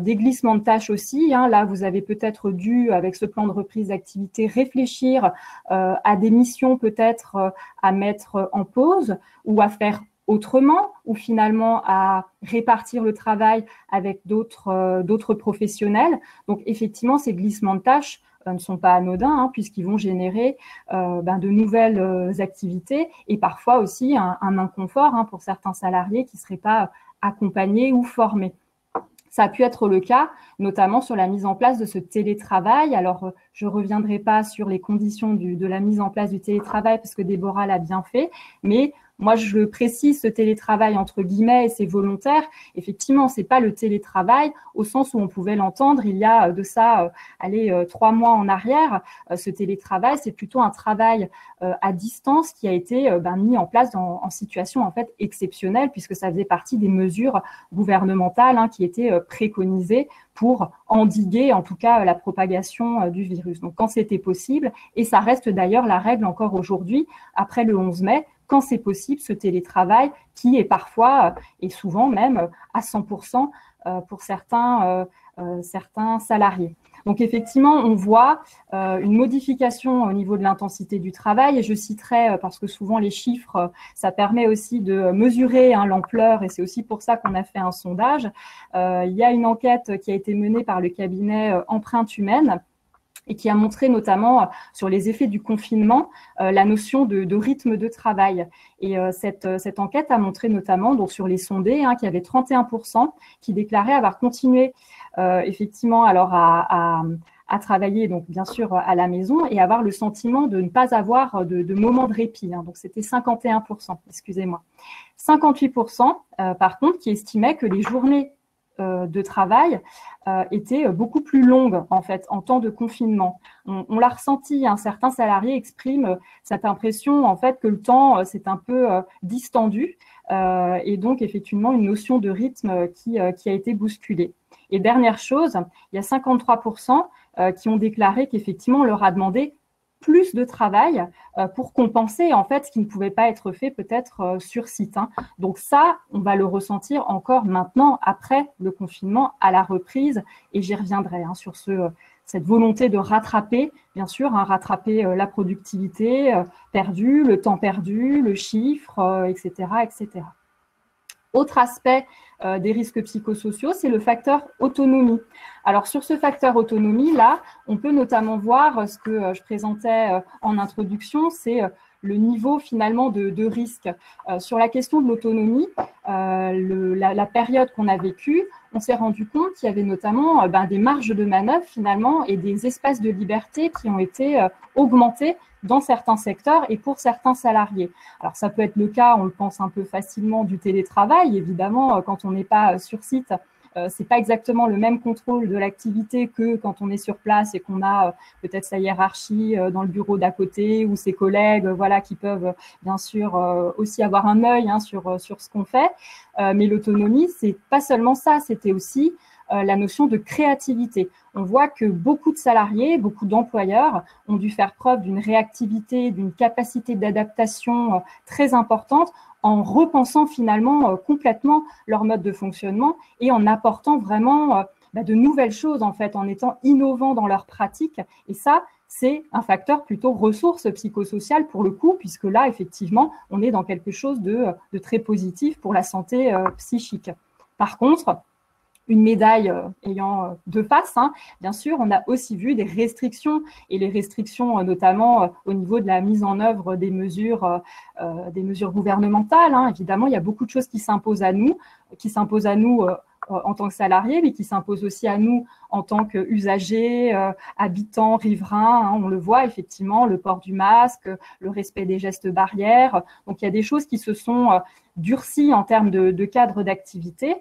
Des glissements de tâches aussi. Hein. Là, vous avez peut-être dû, avec ce plan de reprise d'activité, réfléchir à des missions peut-être à mettre en pause ou à faire autrement, ou finalement à répartir le travail avec d'autres professionnels. Donc, effectivement, ces glissements de tâches ne sont pas anodins, hein, puisqu'ils vont générer de nouvelles activités et parfois aussi un inconfort hein, pour certains salariés qui ne seraient pas accompagnés ou formés. Ça a pu être le cas, notamment sur la mise en place de ce télétravail. Alors, je ne reviendrai pas sur les conditions de la mise en place du télétravail, parce que Déborah l'a bien fait, mais moi, je le précise, ce télétravail entre guillemets, et c'est volontaire. Effectivement, ce n'est pas le télétravail au sens où on pouvait l'entendre il y a de ça, 3 mois en arrière. Ce télétravail, c'est plutôt un travail à distance qui a été mis en place en situation en fait exceptionnelle, puisque ça faisait partie des mesures gouvernementales hein, qui étaient préconisées pour endiguer en tout cas la propagation du virus. Donc, quand c'était possible, et ça reste d'ailleurs la règle encore aujourd'hui, après le 11 mai, quand c'est possible, ce télétravail qui est parfois et souvent même à 100% pour certains salariés. Donc, effectivement, on voit une modification au niveau de l'intensité du travail, et je citerai, parce que souvent les chiffres, ça permet aussi de mesurer hein, l'ampleur, et c'est aussi pour ça qu'on a fait un sondage. Il y a une enquête qui a été menée par le cabinet Empreinte Humaine, et qui a montré notamment sur les effets du confinement la notion de rythme de travail. Et cette enquête a montré notamment donc, sur les sondés hein, qu'il y avait 31% qui déclaraient avoir continué effectivement alors à travailler, donc bien sûr à la maison, et avoir le sentiment de ne pas avoir de moment de répit. Hein. Donc c'était 51%, excusez-moi. 58% par contre qui estimaient que les journées de travail étaient beaucoup plus longues en fait en temps de confinement. On l'a ressenti, hein, certains salariés expriment cette impression en fait que le temps s'est un peu distendu et donc effectivement une notion de rythme qui a été bousculée. Et dernière chose, il y a 53% qui ont déclaré qu'effectivement on leur a demandé plus de travail pour compenser en fait ce qui ne pouvait pas être fait peut-être sur site. Hein. Donc ça, on va le ressentir encore maintenant après le confinement à la reprise et j'y reviendrai hein, sur cette volonté de rattraper, bien sûr, hein, rattraper la productivité perdue, le temps perdu, le chiffre, etc., etc. Autre aspect des risques psychosociaux, c'est le facteur autonomie. Alors, sur ce facteur autonomie, là, on peut notamment voir ce que je présentais en introduction, c'est le niveau finalement de risque. Sur la question de l'autonomie, la période qu'on a vécue, on s'est rendu compte qu'il y avait notamment des marges de manœuvre finalement et des espaces de liberté qui ont été augmentés dans certains secteurs et pour certains salariés. Alors, ça peut être le cas, on le pense un peu facilement, du télétravail. Évidemment, quand on n'est pas sur site, c'est pas exactement le même contrôle de l'activité que quand on est sur place et qu'on a peut-être sa hiérarchie dans le bureau d'à côté ou ses collègues, voilà, qui peuvent bien sûr aussi avoir un œil hein, sur ce qu'on fait. Mais l'autonomie, c'est pas seulement ça, c'était aussi la notion de créativité. On voit que beaucoup de salariés, beaucoup d'employeurs ont dû faire preuve d'une réactivité, d'une capacité d'adaptation très importante en repensant finalement complètement leur mode de fonctionnement et en apportant vraiment de nouvelles choses en fait, en étant innovants dans leur pratique. Et ça, c'est un facteur plutôt ressources psychosociales pour le coup, puisque là, effectivement, on est dans quelque chose de très positif pour la santé psychique. Par contre, une médaille ayant deux faces, hein. Bien sûr, on a aussi vu des restrictions, et les restrictions notamment au niveau de la mise en œuvre des mesures gouvernementales. Hein. Évidemment, il y a beaucoup de choses qui s'imposent à nous en tant que salariés, mais qui s'imposent aussi à nous en tant qu'usagers, habitants, riverains. Hein. On le voit effectivement, le port du masque, le respect des gestes barrières. Donc, il y a des choses qui se sont durcies en termes de cadre d'activité.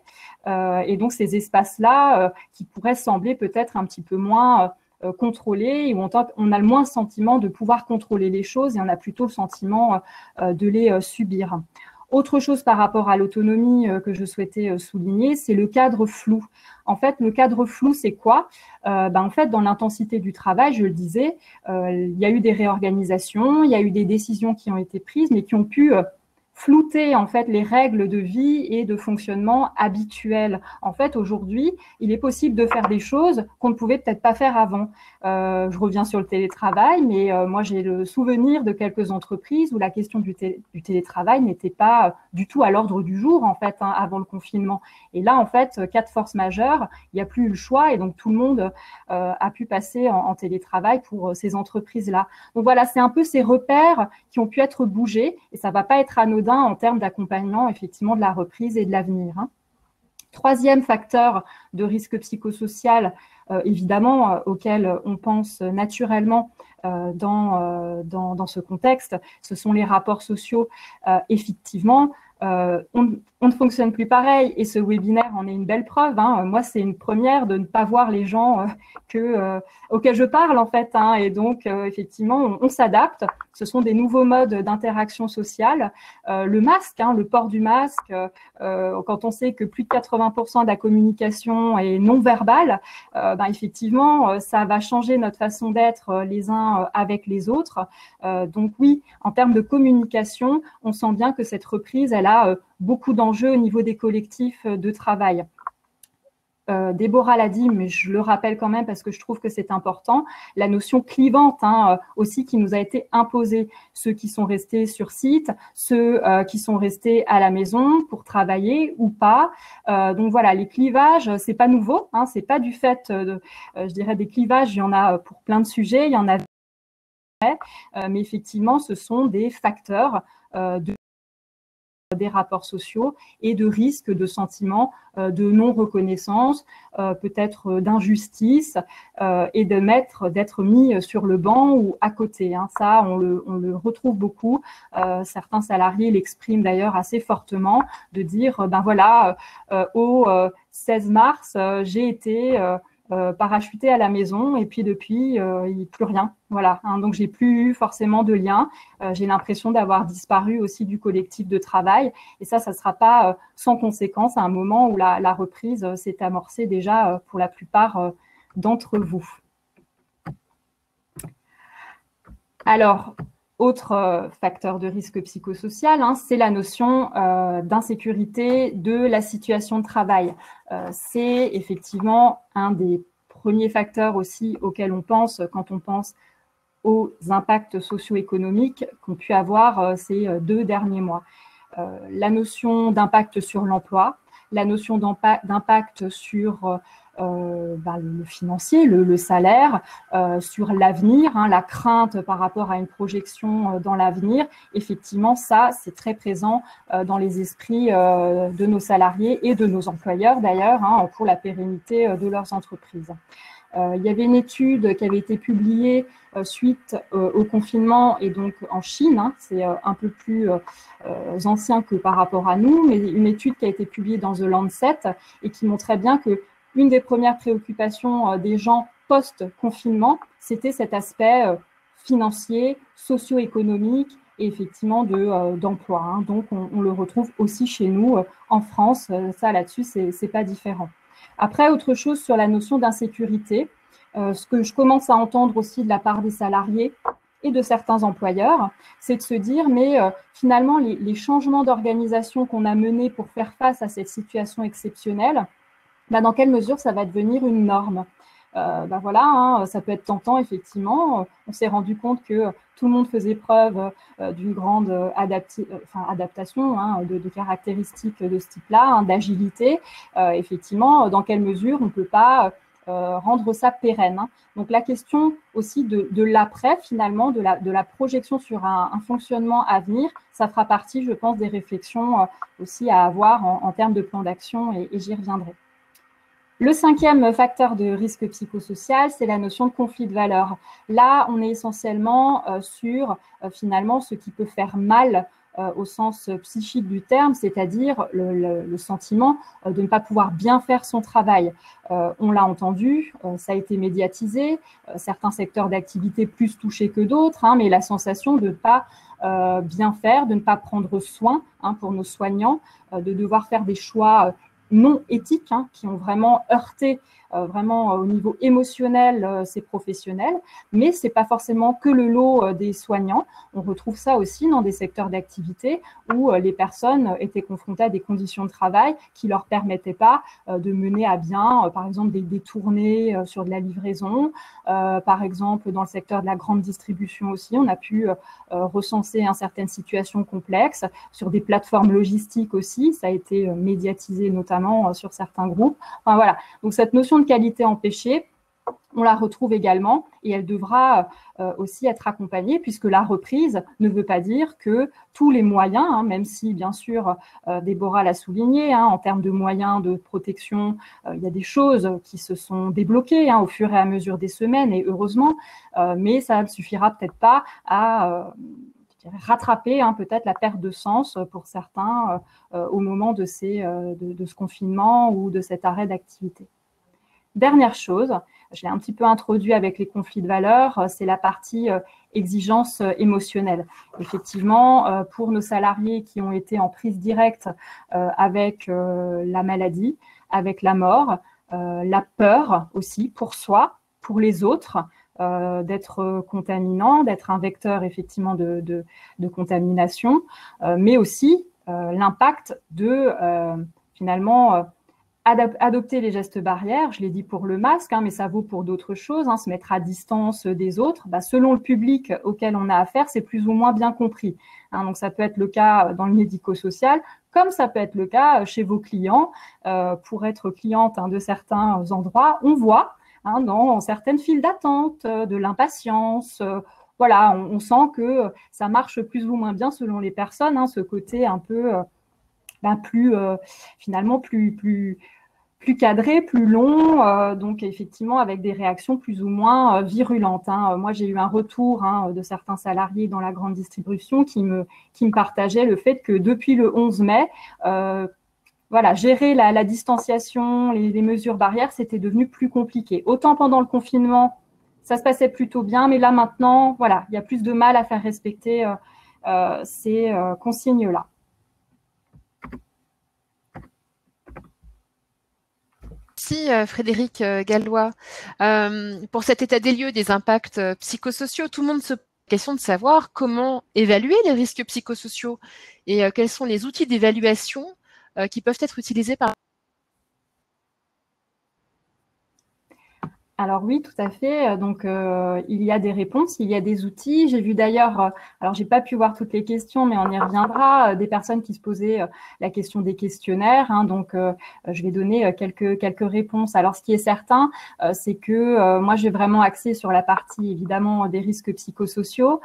Et donc, ces espaces-là qui pourraient sembler peut-être un petit peu moins contrôlés, où on a le moins le sentiment de pouvoir contrôler les choses et on a plutôt le sentiment de les subir. Autre chose par rapport à l'autonomie que je souhaitais souligner, c'est le cadre flou. En fait, le cadre flou, c'est quoi ? En fait, dans l'intensité du travail, je le disais, il y a eu des réorganisations, il y a eu des décisions qui ont été prises, mais qui ont pu flouter en fait les règles de vie et de fonctionnement habituelles. En fait, aujourd'hui, il est possible de faire des choses qu'on ne pouvait peut-être pas faire avant. Je reviens sur le télétravail, mais moi j'ai le souvenir de quelques entreprises où la question du télétravail n'était pas du tout à l'ordre du jour en fait hein, avant le confinement. Et là en fait, cas de force majeure, il n'y a plus eu le choix et donc tout le monde a pu passer en télétravail pour ces entreprises-là. Donc voilà, c'est un peu ces repères qui ont pu être bougés et ça ne va pas être anodin en termes d'accompagnement effectivement de la reprise et de l'avenir. Hein. Troisième facteur de risque psychosocial, évidemment, auquel on pense naturellement dans ce contexte, ce sont les rapports sociaux. Effectivement, on ne fonctionne plus pareil et ce webinaire en est une belle preuve. Hein. Moi, c'est une première de ne pas voir les gens auxquels je parle en fait. Hein. Et donc, effectivement, on s'adapte. Ce sont des nouveaux modes d'interaction sociale. Le masque, hein, le port du masque, quand on sait que plus de 80% de la communication est non verbale, effectivement, ça va changer notre façon d'être les uns avec les autres. Donc oui, en termes de communication, on sent bien que cette reprise, elle a beaucoup d'enjeux au niveau des collectifs de travail. Déborah l'a dit, mais je le rappelle quand même parce que je trouve que c'est important, la notion clivante hein, aussi qui nous a été imposée, ceux qui sont restés sur site, ceux qui sont restés à la maison pour travailler ou pas. Donc voilà, les clivages, c'est pas nouveau, hein, c'est pas du fait, je dirais des clivages, il y en a pour plein de sujets, il y en a mais effectivement, ce sont des facteurs des rapports sociaux et de risques de sentiments de non-reconnaissance, peut-être d'injustice et d'être mis sur le banc ou à côté. Hein. Ça, on le retrouve beaucoup. Certains salariés l'expriment d'ailleurs assez fortement, de dire, au 16 mars, j'ai été parachutée à la maison et puis depuis, il n'y a plus rien. Voilà, hein, donc j'ai plus eu forcément de lien. J'ai l'impression d'avoir disparu aussi du collectif de travail. Et ça ne sera pas sans conséquence à un moment où la reprise s'est amorcée déjà pour la plupart d'entre vous. Alors, autre facteur de risque psychosocial, hein, c'est la notion d'insécurité de la situation de travail. C'est effectivement un des premiers facteurs aussi auxquels on pense quand on pense aux impacts socio-économiques qu'ont pu avoir ces 2 derniers mois. La notion d'impact sur l'emploi, la notion d'impact sur le financier, le salaire, sur l'avenir, hein, la crainte par rapport à une projection dans l'avenir. Effectivement, ça, c'est très présent dans les esprits de nos salariés et de nos employeurs d'ailleurs, hein, pour la pérennité de leurs entreprises. Il y avait une étude qui avait été publiée suite au confinement et donc en Chine, hein, c'est un peu plus ancien que par rapport à nous, mais une étude qui a été publiée dans The Lancet et qui montrait bien que une des premières préoccupations des gens post-confinement, c'était cet aspect financier, socio-économique et effectivement d'emploi. Hein. Donc, on le retrouve aussi chez nous en France. Ça, là-dessus, c'est pas différent. Après, autre chose sur la notion d'insécurité, ce que je commence à entendre aussi de la part des salariés et de certains employeurs, c'est de se dire, mais finalement, les changements d'organisation qu'on a menés pour faire face à cette situation exceptionnelle, dans quelle mesure ça va devenir une norme? Voilà, hein, ça peut être tentant, effectivement. On s'est rendu compte que tout le monde faisait preuve d'une grande adaptation, hein, de caractéristiques de ce type-là, hein, d'agilité. Effectivement, dans quelle mesure on ne peut pas rendre ça pérenne, hein. Donc la question aussi de l'après, finalement, de la projection sur un fonctionnement à venir, ça fera partie, je pense, des réflexions aussi à avoir en termes de plan d'action, et j'y reviendrai. Le 5e facteur de risque psychosocial, c'est la notion de conflit de valeurs. Là, on est essentiellement sur finalement ce qui peut faire mal au sens psychique du terme, c'est-à-dire le sentiment de ne pas pouvoir bien faire son travail. On l'a entendu, ça a été médiatisé, certains secteurs d'activité plus touchés que d'autres, hein, mais la sensation de ne pas bien faire, de ne pas prendre soin, hein, pour nos soignants, de devoir faire des choix non éthiques, hein, qui ont vraiment heurté vraiment au niveau émotionnel ces professionnels, mais ce n'est pas forcément que le lot des soignants. On retrouve ça aussi dans des secteurs d'activité où les personnes étaient confrontées à des conditions de travail qui ne leur permettaient pas de mener à bien, par exemple, des tournées sur de la livraison. Par exemple, dans le secteur de la grande distribution aussi, on a pu recenser certaines situations complexes. Sur des plateformes logistiques aussi, ça a été médiatisé notamment sur certains groupes. Enfin, voilà. Donc, cette notion de qualité empêchée, on la retrouve également et elle devra aussi être accompagnée puisque la reprise ne veut pas dire que tous les moyens, hein, même si bien sûr Déborah l'a souligné, hein, en termes de moyens de protection, il y a des choses qui se sont débloquées, hein, au fur et à mesure des semaines et heureusement, mais ça ne suffira peut-être pas à rattraper, hein, peut-être la perte de sens pour certains au moment de ce confinement ou de cet arrêt d'activité. Dernière chose, je l'ai un petit peu introduit avec les conflits de valeurs, c'est la partie exigence émotionnelle. Effectivement, pour nos salariés qui ont été en prise directe avec la maladie, avec la mort, la peur aussi pour soi, pour les autres, d'être contaminant, d'être un vecteur effectivement de contamination, mais aussi l'impact de finalement adopter les gestes barrières, je l'ai dit pour le masque, hein, mais ça vaut pour d'autres choses, hein, se mettre à distance des autres. Selon le public auquel on a affaire, c'est plus ou moins bien compris. Hein, donc ça peut être le cas dans le médico-social, comme ça peut être le cas chez vos clients. Pour être cliente de certains endroits, on voit dans certaines files d'attente de l'impatience. Voilà, on sent que ça marche plus ou moins bien selon les personnes, hein, ce côté un peu finalement plus cadré, plus long, donc effectivement avec des réactions plus ou moins virulentes. Hein. Moi, j'ai eu un retour de certains salariés dans la grande distribution qui me partageaient le fait que depuis le 11 mai, voilà, gérer la distanciation, les mesures barrières, c'était devenu plus compliqué. Autant pendant le confinement, ça se passait plutôt bien, mais là maintenant, voilà, il y a plus de mal à faire respecter ces consignes-là. Merci Frédéric Gallois pour cet état des lieux des impacts psychosociaux. Tout le monde se pose la question de savoir comment évaluer les risques psychosociaux et quels sont les outils d'évaluation qui peuvent être utilisés par... Alors oui, tout à fait. Donc, il y a des réponses, il y a des outils. J'ai vu d'ailleurs, alors j'ai pas pu voir toutes les questions, mais on y reviendra, des personnes qui se posaient la question des questionnaires. Hein, donc, je vais donner quelques réponses. Alors, ce qui est certain, c'est que moi, j'ai vraiment axé sur la partie, évidemment, des risques psychosociaux.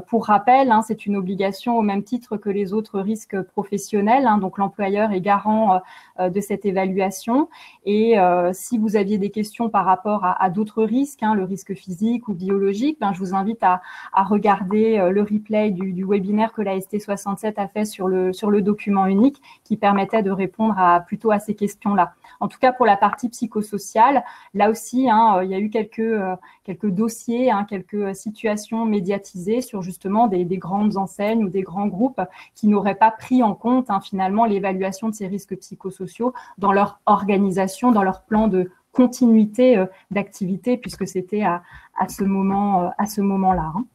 Pour rappel, hein, c'est une obligation au même titre que les autres risques professionnels. Hein, donc, l'employeur est garant de cette évaluation. Et si vous aviez des questions par rapport à d'autres risques, hein, le risque physique ou biologique, ben, je vous invite à regarder le replay du webinaire que la ST67 a fait sur le document unique qui permettait de répondre plutôt à ces questions-là. En tout cas, pour la partie psychosociale, là aussi, hein, il y a eu quelques dossiers, hein, quelques situations médiatisées sur justement des grandes enseignes ou des grands groupes qui n'auraient pas pris en compte hein, finalement l'évaluation de ces risques psychosociaux dans leur organisation, dans leur plan de continuité d'activité, puisque c'était à ce moment-là. Hein.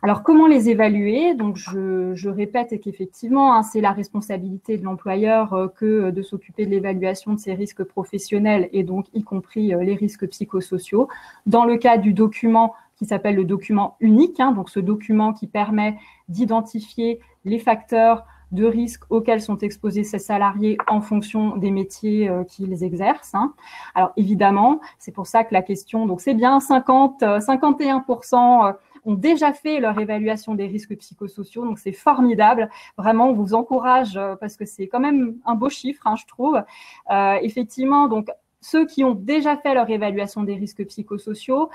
Alors, comment les évaluer? Donc, je répète qu'effectivement, hein, c'est la responsabilité de l'employeur que de s'occuper de l'évaluation de ces risques professionnels et donc y compris les risques psychosociaux. Dans le cas du document qui s'appelle le document unique, hein, donc ce document qui permet d'identifier les facteurs de risques auxquels sont exposés ces salariés en fonction des métiers qu'ils exercent. Hein. Alors évidemment, c'est pour ça que la question, donc c'est bien 51% ont déjà fait leur évaluation des risques psychosociaux, donc c'est formidable. Vraiment, on vous encourage parce que c'est quand même un beau chiffre, hein, je trouve. Effectivement, donc ceux qui ont déjà fait leur évaluation des risques psychosociaux,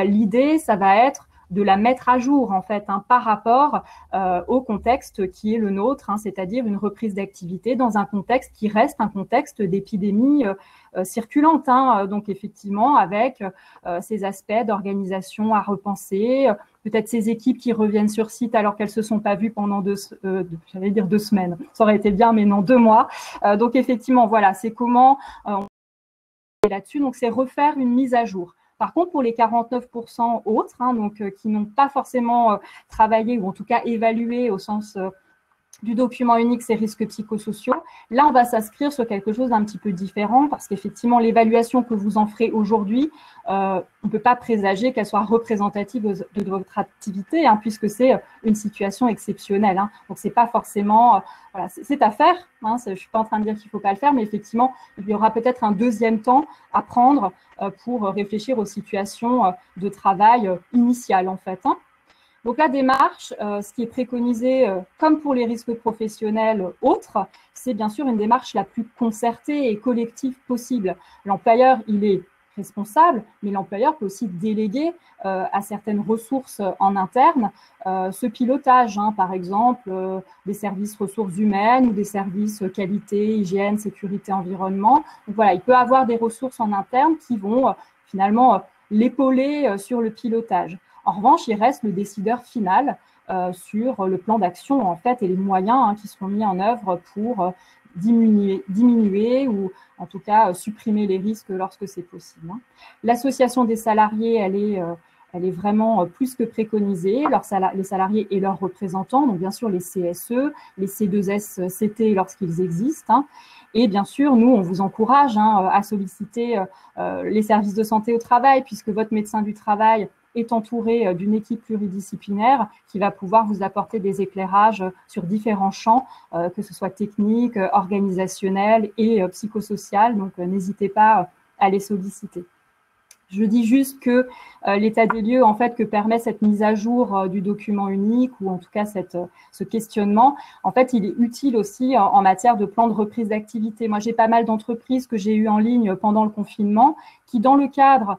l'idée, ça va être de la mettre à jour en fait hein, par rapport au contexte qui est le nôtre, hein, c'est-à-dire une reprise d'activité dans un contexte qui reste un contexte d'épidémie circulante. Hein, donc effectivement avec ces aspects d'organisation à repenser, peut-être ces équipes qui reviennent sur site alors qu'elles se sont pas vues pendant j'allais dire 2 semaines, ça aurait été bien, mais non 2 mois. Donc effectivement, voilà, c'est comment on est là-dessus. Donc c'est refaire une mise à jour. Par contre, pour les 49% autres, hein, donc, qui n'ont pas forcément travaillé ou en tout cas évalué au sens du document unique ces risques psychosociaux, là, on va s'inscrire sur quelque chose d'un petit peu différent parce qu'effectivement, l'évaluation que vous en ferez aujourd'hui, on ne peut pas présager qu'elle soit représentative de votre activité hein, puisque c'est une situation exceptionnelle. Hein. Donc, ce n'est pas forcément… voilà, c'est à faire. Hein, je ne suis pas en train de dire qu'il ne faut pas le faire, mais effectivement, il y aura peut-être un deuxième temps à prendre pour réfléchir aux situations de travail initiales, en fait. Hein. Donc, la démarche, ce qui est préconisé, comme pour les risques professionnels autres, c'est bien sûr une démarche la plus concertée et collective possible. L'employeur, il est responsable, mais l'employeur peut aussi déléguer à certaines ressources en interne ce pilotage, hein, par exemple des services ressources humaines ou des services qualité, hygiène, sécurité, environnement. Donc voilà, il peut avoir des ressources en interne qui vont finalement l'épauler sur le pilotage. En revanche, il reste le décideur final sur le plan d'action en fait et les moyens hein, qui seront mis en œuvre pour diminuer ou en tout cas supprimer les risques lorsque c'est possible. Hein. L'association des salariés, elle est vraiment plus que préconisée, les salariés et leurs représentants, donc bien sûr les CSE, les C2S-CT lorsqu'ils existent. Hein. Et bien sûr, nous, on vous encourage hein, à solliciter les services de santé au travail puisque votre médecin du travail est entouré d'une équipe pluridisciplinaire qui va pouvoir vous apporter des éclairages sur différents champs, que ce soit technique, organisationnel et psychosocial. Donc, n'hésitez pas à les solliciter. Je dis juste que l'état des lieux, en fait, que permet cette mise à jour du document unique ou en tout cas ce questionnement, en fait, il est utile aussi en matière de plan de reprise d'activité. Moi, j'ai pas mal d'entreprises que j'ai eues en ligne pendant le confinement qui, dans le cadre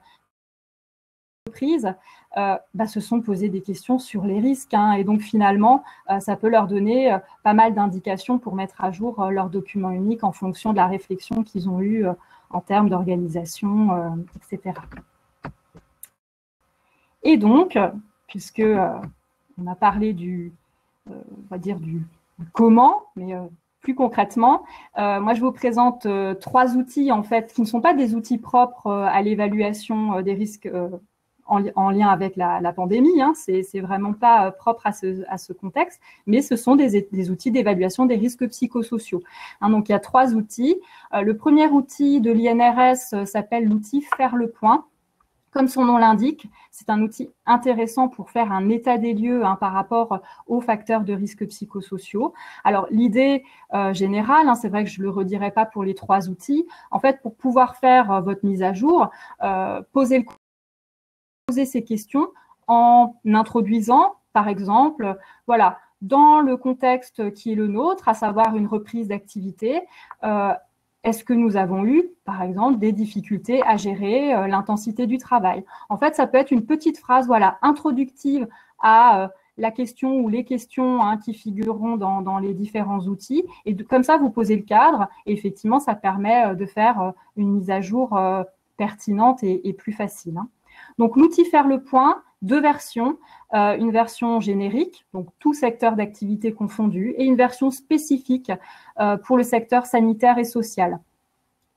se sont posées des questions sur les risques hein, et donc finalement ça peut leur donner pas mal d'indications pour mettre à jour leur document unique en fonction de la réflexion qu'ils ont eue en termes d'organisation, etc. Et donc, puisque on a parlé on va dire du comment, mais plus concrètement, moi je vous présente 3 outils en fait qui ne sont pas des outils propres à l'évaluation des risques en lien avec la pandémie, hein, c'est vraiment pas propre à ce contexte, mais ce sont des outils d'évaluation des risques psychosociaux. Hein, donc, il y a 3 outils. Le premier outil de l'INRS s'appelle l'outil Faire le point. Comme son nom l'indique, c'est un outil intéressant pour faire un état des lieux hein, par rapport aux facteurs de risque psychosociaux. Alors, l'idée générale, hein, c'est vrai que je ne le redirai pas pour les 3 outils. En fait, pour pouvoir faire votre mise à jour, poser ces questions en introduisant, par exemple, voilà, dans le contexte qui est le nôtre, à savoir une reprise d'activité, est-ce que nous avons eu, par exemple, des difficultés à gérer l'intensité du travail? En fait, ça peut être une petite phrase voilà, introductive à la question ou les questions hein, qui figureront dans les différents outils. Et comme ça, vous posez le cadre. Et effectivement, ça permet de faire une mise à jour pertinente et plus facile. Hein. Donc, l'outil Faire le point, 2 versions. Une version générique, donc tout secteur d'activité confondu, et une version spécifique pour le secteur sanitaire et social.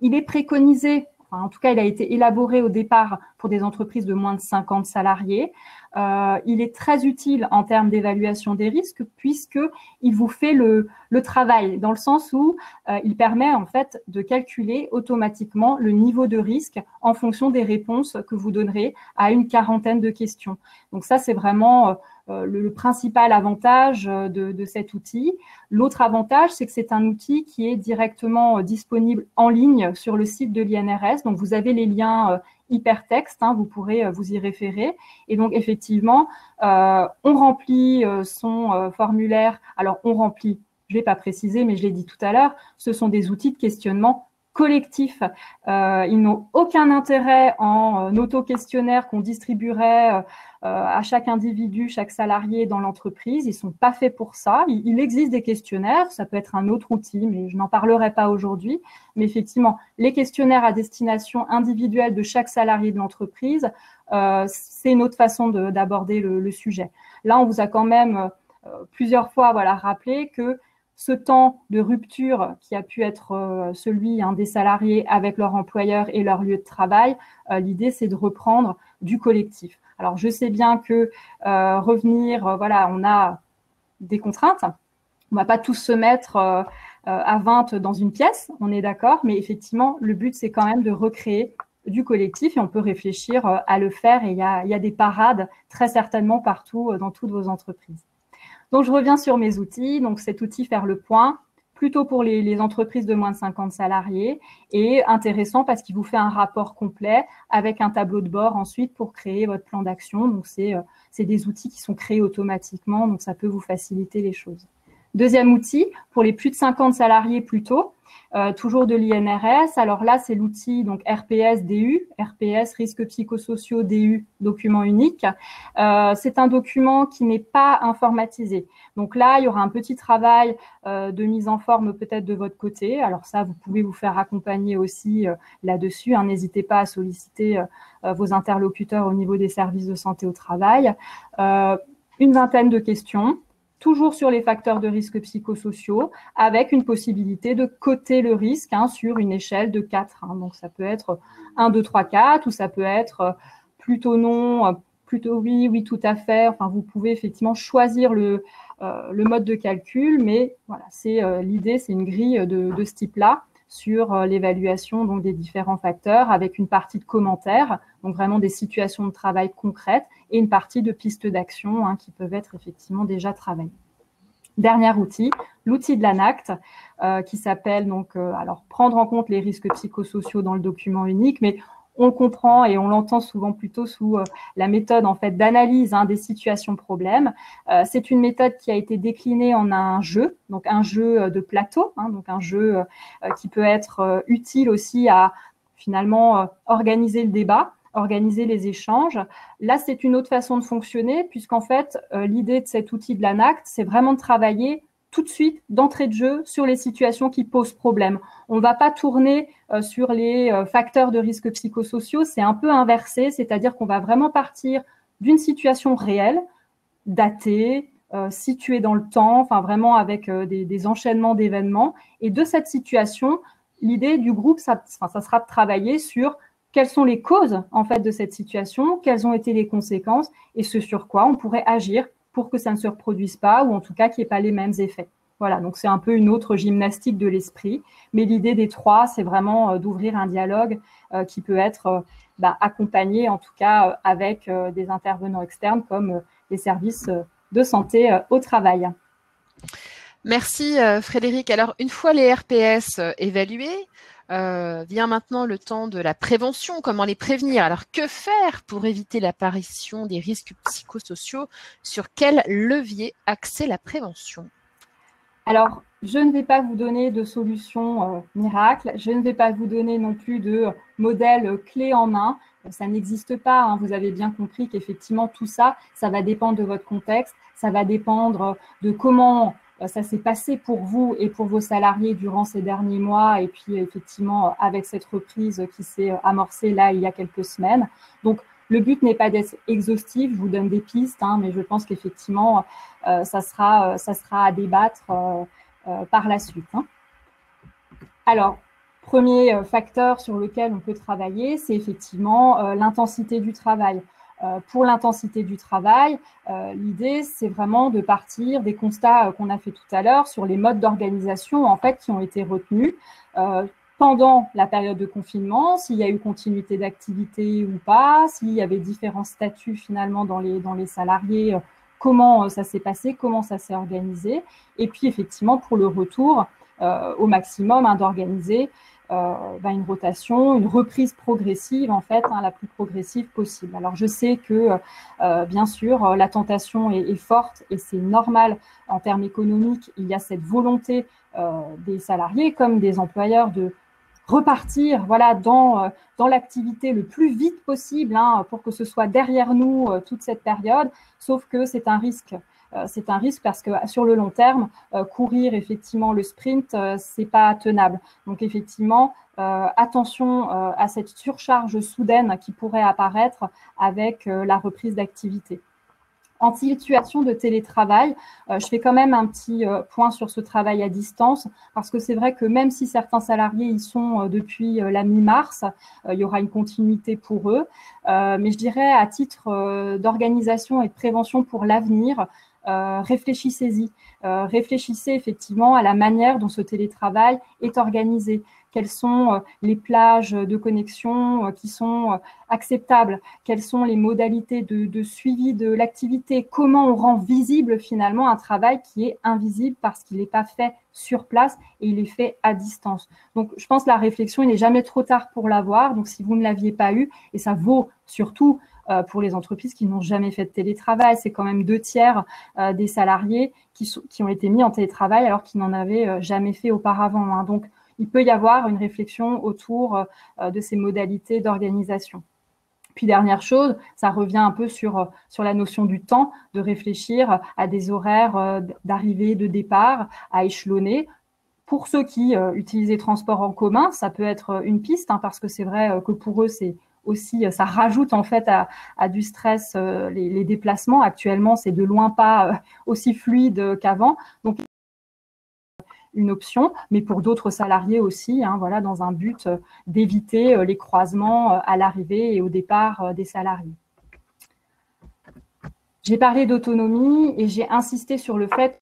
Il est préconisé, enfin, en tout cas, il a été élaboré au départ pour des entreprises de moins de 50 salariés. Il est très utile en termes d'évaluation des risques puisqu'il vous fait le travail, dans le sens où il permet en fait de calculer automatiquement le niveau de risque en fonction des réponses que vous donnerez à une 40aine de questions. Donc ça, c'est vraiment le principal avantage de cet outil. L'autre avantage, c'est que c'est un outil qui est directement disponible en ligne sur le site de l'INRS. Donc, vous avez les liens hypertexte, hein, vous pourrez vous y référer. Et donc, effectivement, on remplit son formulaire. Alors, on remplit, je ne l'ai pas précisé, mais je l'ai dit tout à l'heure, ce sont des outils de questionnement collectif. Ils n'ont aucun intérêt en auto-questionnaire qu'on distribuerait à chaque individu, chaque salarié dans l'entreprise. Ils ne sont pas faits pour ça. Il existe des questionnaires, ça peut être un autre outil, mais je n'en parlerai pas aujourd'hui. Mais effectivement, les questionnaires à destination individuelle de chaque salarié de l'entreprise, c'est une autre façon d'aborder le sujet. Là, on vous a quand même plusieurs fois rappelé que ce temps de rupture qui a pu être celui des salariés avec leur employeur et leur lieu de travail, l'idée, c'est de reprendre du collectif. Alors, je sais bien que revenir, on a des contraintes. On ne va pas tous se mettre à 20 dans une pièce, on est d'accord, mais effectivement, le but, c'est quand même de recréer du collectif et on peut réfléchir à le faire. Et il y a des parades très certainement partout dans toutes vos entreprises. Donc, je reviens sur mes outils. Donc, cet outil Faire le point, plutôt pour les entreprises de moins de 50 salariés et intéressant parce qu'il vous fait un rapport complet avec un tableau de bord ensuite pour créer votre plan d'action. Donc, c'est des outils qui sont créés automatiquement, donc ça peut vous faciliter les choses. Deuxième outil, pour les plus de 50 salariés plutôt, toujours de l'INRS. Alors là, c'est l'outil donc RPS DU, RPS risques psychosociaux DU, document unique. C'est un document qui n'est pas informatisé. Donc là, il y aura un petit travail de mise en forme peut-être de votre côté. Alors ça, vous pouvez vous faire accompagner aussi là-dessus. Hein. N'hésitez pas à solliciter vos interlocuteurs au niveau des services de santé au travail. Une vingtaine de questions. Toujours sur les facteurs de risque psychosociaux, avec une possibilité de coter le risque sur une échelle de 4. Donc, ça peut être 1, 2, 3, 4, ou ça peut être plutôt non, plutôt oui, oui, tout à fait. Enfin, vous pouvez effectivement choisir le mode de calcul, mais voilà, c'est l'idée, c'est une grille de ce type-là sur l'évaluation donc des différents facteurs, avec une partie de commentaires, donc vraiment des situations de travail concrètes, et une partie de pistes d'action qui peuvent être effectivement déjà travaillées. Dernier outil, l'outil de l'ANACT, qui s'appelle donc alors prendre en compte les risques psychosociaux dans le document unique, mais on le comprend et on l'entend souvent plutôt sous la méthode en fait d'analyse des situations problèmes. C'est une méthode qui a été déclinée en un jeu, donc un jeu de plateau, donc un jeu qui peut être utile aussi à finalement organiser le débat, organiser les échanges. Là, c'est une autre façon de fonctionner puisqu'en fait, l'idée de cet outil de l'ANACT, c'est vraiment de travailler tout de suite, d'entrée de jeu, sur les situations qui posent problème. On ne va pas tourner sur les facteurs de risque psychosociaux, c'est un peu inversé, c'est-à-dire qu'on va vraiment partir d'une situation réelle, datée, située dans le temps, enfin vraiment avec des enchaînements d'événements. Et de cette situation, l'idée du groupe, ça sera de travailler sur quelles sont les causes en fait de cette situation, quelles ont été les conséquences et ce sur quoi on pourrait agir pour que ça ne se reproduise pas ou en tout cas qu'il n'y ait pas les mêmes effets. Voilà, donc c'est un peu une autre gymnastique de l'esprit, mais l'idée des trois, c'est vraiment d'ouvrir un dialogue qui peut être accompagné en tout cas avec des intervenants externes comme les services de santé au travail. Merci Frédéric. Alors, une fois les RPS évalués, vient maintenant le temps de la prévention, comment les prévenir. Alors, que faire pour éviter l'apparition des risques psychosociaux? Sur quel levier axer la prévention? Alors, je ne vais pas vous donner de solution miracle, je ne vais pas vous donner non plus de modèle clé en main, ça n'existe pas, hein. Vous avez bien compris qu'effectivement tout ça, ça va dépendre de votre contexte, ça va dépendre de comment ça s'est passé pour vous et pour vos salariés durant ces derniers mois et puis effectivement avec cette reprise qui s'est amorcée là il y a quelques semaines. Donc, le but n'est pas d'être exhaustif, je vous donne des pistes, hein, mais je pense qu'effectivement, ça sera à débattre par la suite. Hein. Alors, premier facteur sur lequel on peut travailler, c'est effectivement l'intensité du travail. Pour l'intensité du travail, l'idée, c'est vraiment de partir des constats qu'on a fait tout à l'heure sur les modes d'organisation en fait, qui ont été retenus pendant la période de confinement, s'il y a eu continuité d'activité ou pas, s'il y avait différents statuts finalement dans les salariés, comment ça s'est passé, comment ça s'est organisé. Et puis effectivement, pour le retour, au maximum, d'organiser une rotation, une reprise progressive, en fait, la plus progressive possible. Alors, je sais que, bien sûr, la tentation est forte et c'est normal en termes économiques. Il y a cette volonté des salariés comme des employeurs de repartir voilà, dans l'activité le plus vite possible pour que ce soit derrière nous toute cette période, sauf que c'est un risque. C'est un risque parce que sur le long terme, courir effectivement le sprint, c'est pas tenable. Donc effectivement, attention à cette surcharge soudaine qui pourrait apparaître avec la reprise d'activité. En situation de télétravail, je fais quand même un petit point sur ce travail à distance parce que c'est vrai que même si certains salariés y sont depuis la mi-mars, il y aura une continuité pour eux. Mais je dirais à titre d'organisation et de prévention pour l'avenir, réfléchissez-y. Réfléchissez effectivement à la manière dont ce télétravail est organisé. Quelles sont les plages de connexion qui sont acceptables? Quelles sont les modalités de suivi de l'activité? Comment on rend visible finalement un travail qui est invisible parce qu'il n'est pas fait sur place et il est fait à distance? Donc, je pense que la réflexion, il n'est jamais trop tard pour l'avoir. Donc, si vous ne l'aviez pas eu, et ça vaut surtout pour les entreprises qui n'ont jamais fait de télétravail, c'est quand même 2/3 des salariés qui ont été mis en télétravail alors qu'ils n'en avaient jamais fait auparavant. Donc, il peut y avoir une réflexion autour de ces modalités d'organisation. Puis, dernière chose, ça revient un peu sur la notion du temps, de réfléchir à des horaires d'arrivée, de départ, à échelonner. Pour ceux qui utilisent les transports en commun, ça peut être une piste, parce que c'est vrai que pour eux, c'est aussi, ça rajoute en fait à du stress les déplacements. Actuellement, c'est de loin pas aussi fluide qu'avant. Donc, une option, mais pour d'autres salariés aussi, voilà, dans un but d'éviter les croisements à l'arrivée et au départ des salariés. J'ai parlé d'autonomie et j'ai insisté sur le fait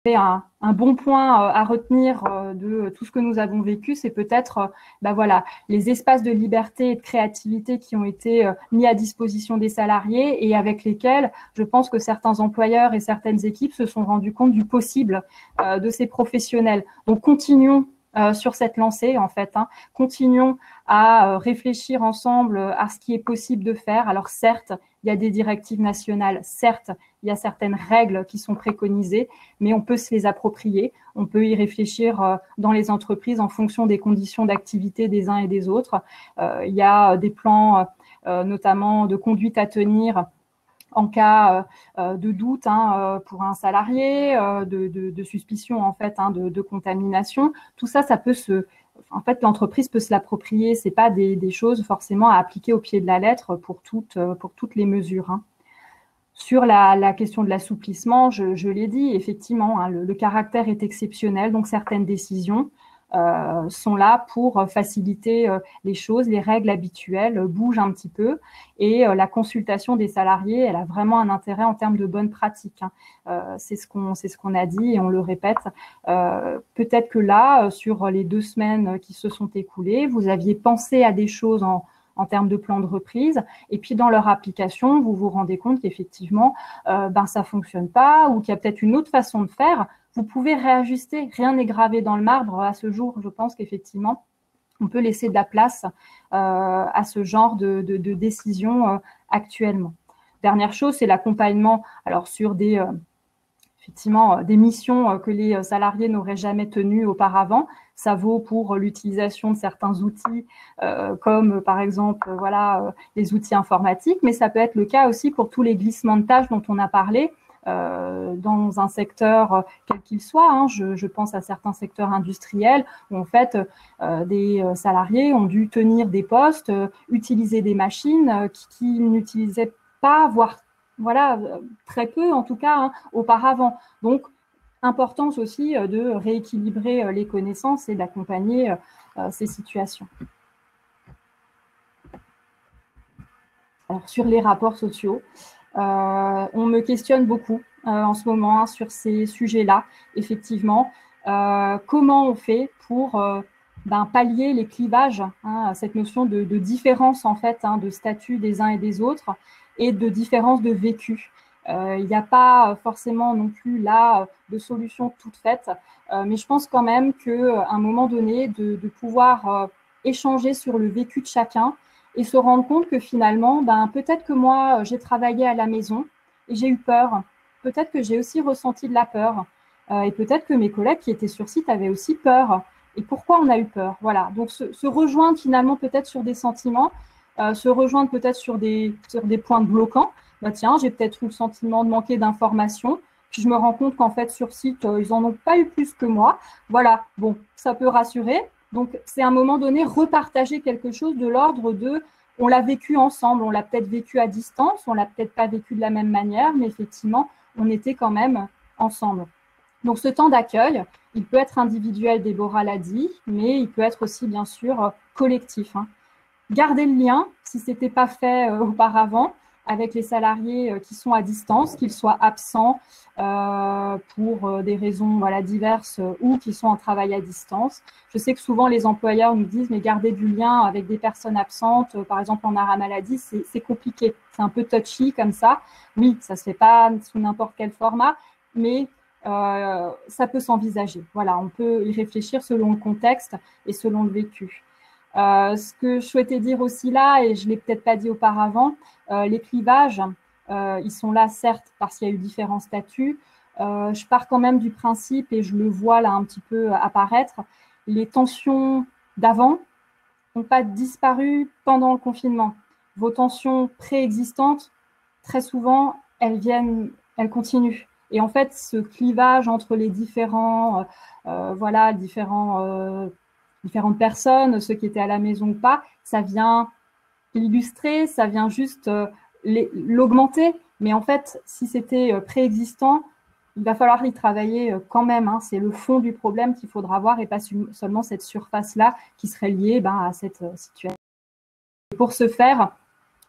un bon point à retenir de tout ce que nous avons vécu, c'est peut-être voilà, les espaces de liberté et de créativité qui ont été mis à disposition des salariés et avec lesquels je pense que certains employeurs et certaines équipes se sont rendus compte du possible de ces professionnels. Donc, continuons sur cette lancée, en fait. Continuons à réfléchir ensemble à ce qui est possible de faire. Alors, certes, il y a des directives nationales, certes, il y a certaines règles qui sont préconisées, mais on peut se les approprier, on peut y réfléchir dans les entreprises en fonction des conditions d'activité des uns et des autres. Il y a des plans, notamment de conduite à tenir en cas de doute pour un salarié, de suspicion en fait de contamination. Tout ça, ça peut en fait, l'entreprise peut se l'approprier. C'est pas des choses forcément à appliquer au pied de la lettre pour toutes les mesures. Sur la question de l'assouplissement, je l'ai dit, effectivement, le caractère est exceptionnel, donc certaines décisions sont là pour faciliter les choses, les règles habituelles bougent un petit peu et la consultation des salariés, elle a vraiment un intérêt en termes de bonnes pratiques. C'est ce qu'on a dit et on le répète. Peut-être que là, sur les 2 semaines qui se sont écoulées, vous aviez pensé à des choses en termes de plan de reprise, et puis dans leur application, vous vous rendez compte qu'effectivement, ça ne fonctionne pas ou qu'il y a peut-être une autre façon de faire. Vous pouvez réajuster, rien n'est gravé dans le marbre. À ce jour, je pense qu'effectivement, on peut laisser de la place à ce genre de décision actuellement. Dernière chose, c'est l'accompagnement sur effectivement des missions que les salariés n'auraient jamais tenues auparavant. Ça vaut pour l'utilisation de certains outils comme par exemple les outils informatiques, mais ça peut être le cas aussi pour tous les glissements de tâches dont on a parlé. Dans un secteur quel qu'il soit, je pense à certains secteurs industriels où en fait des salariés ont dû tenir des postes, utiliser des machines qu'ils n'utilisaient pas, voire très peu en tout cas auparavant. Donc, importance aussi de rééquilibrer les connaissances et d'accompagner ces situations. Alors, sur les rapports sociaux, on me questionne beaucoup en ce moment sur ces sujets-là, effectivement. Comment on fait pour pallier les clivages, cette notion de différence en fait, de statut des uns et des autres et de différence de vécu. Il n'y a pas forcément non plus là de solution toute faite, mais je pense quand même qu'à un moment donné, de pouvoir échanger sur le vécu de chacun et se rendre compte que finalement, peut-être que moi, j'ai travaillé à la maison et j'ai eu peur. Peut-être que j'ai aussi ressenti de la peur. Et peut-être que mes collègues qui étaient sur site avaient aussi peur. Et pourquoi on a eu peur? Voilà. Donc, se rejoindre finalement peut-être sur des sentiments, se rejoindre peut-être sur des points bloquants. Tiens, j'ai peut-être eu le sentiment de manquer d'informations. Puis je me rends compte qu'en fait, sur site, ils n'en ont pas eu plus que moi. Voilà. Bon, ça peut rassurer. Donc, c'est à un moment donné repartager quelque chose de l'ordre de on l'a vécu ensemble, on l'a peut-être vécu à distance, on l'a peut-être pas vécu de la même manière, mais effectivement, on était quand même ensemble. Donc, ce temps d'accueil, il peut être individuel, Déborah l'a dit, mais il peut être aussi, bien sûr, collectif. Garder le lien, si ce n'était pas fait auparavant, avec les salariés qui sont à distance, qu'ils soient absents pour des raisons diverses ou qui sont en travail à distance. Je sais que souvent les employeurs nous disent mais garder du lien avec des personnes absentes, par exemple en arrêt maladie, c'est compliqué, c'est un peu touchy comme ça. Oui, ça ne se fait pas sous n'importe quel format, mais ça peut s'envisager. Voilà, on peut y réfléchir selon le contexte et selon le vécu. Ce que je souhaitais dire aussi là, et je ne l'ai peut-être pas dit auparavant, les clivages, ils sont là certes parce qu'il y a eu différents statuts. Je pars quand même du principe, et je le vois là un petit peu apparaître, les tensions d'avant n'ont pas disparu pendant le confinement. Vos tensions préexistantes, très souvent, elles continuent. Et en fait, ce clivage entre les différentes personnes, ceux qui étaient à la maison ou pas, ça vient l'illustrer, ça vient juste l'augmenter. Mais en fait, si c'était préexistant, il va falloir y travailler quand même. C'est le fond du problème qu'il faudra voir et pas seulement cette surface-là qui serait liée à cette situation. Et pour ce faire,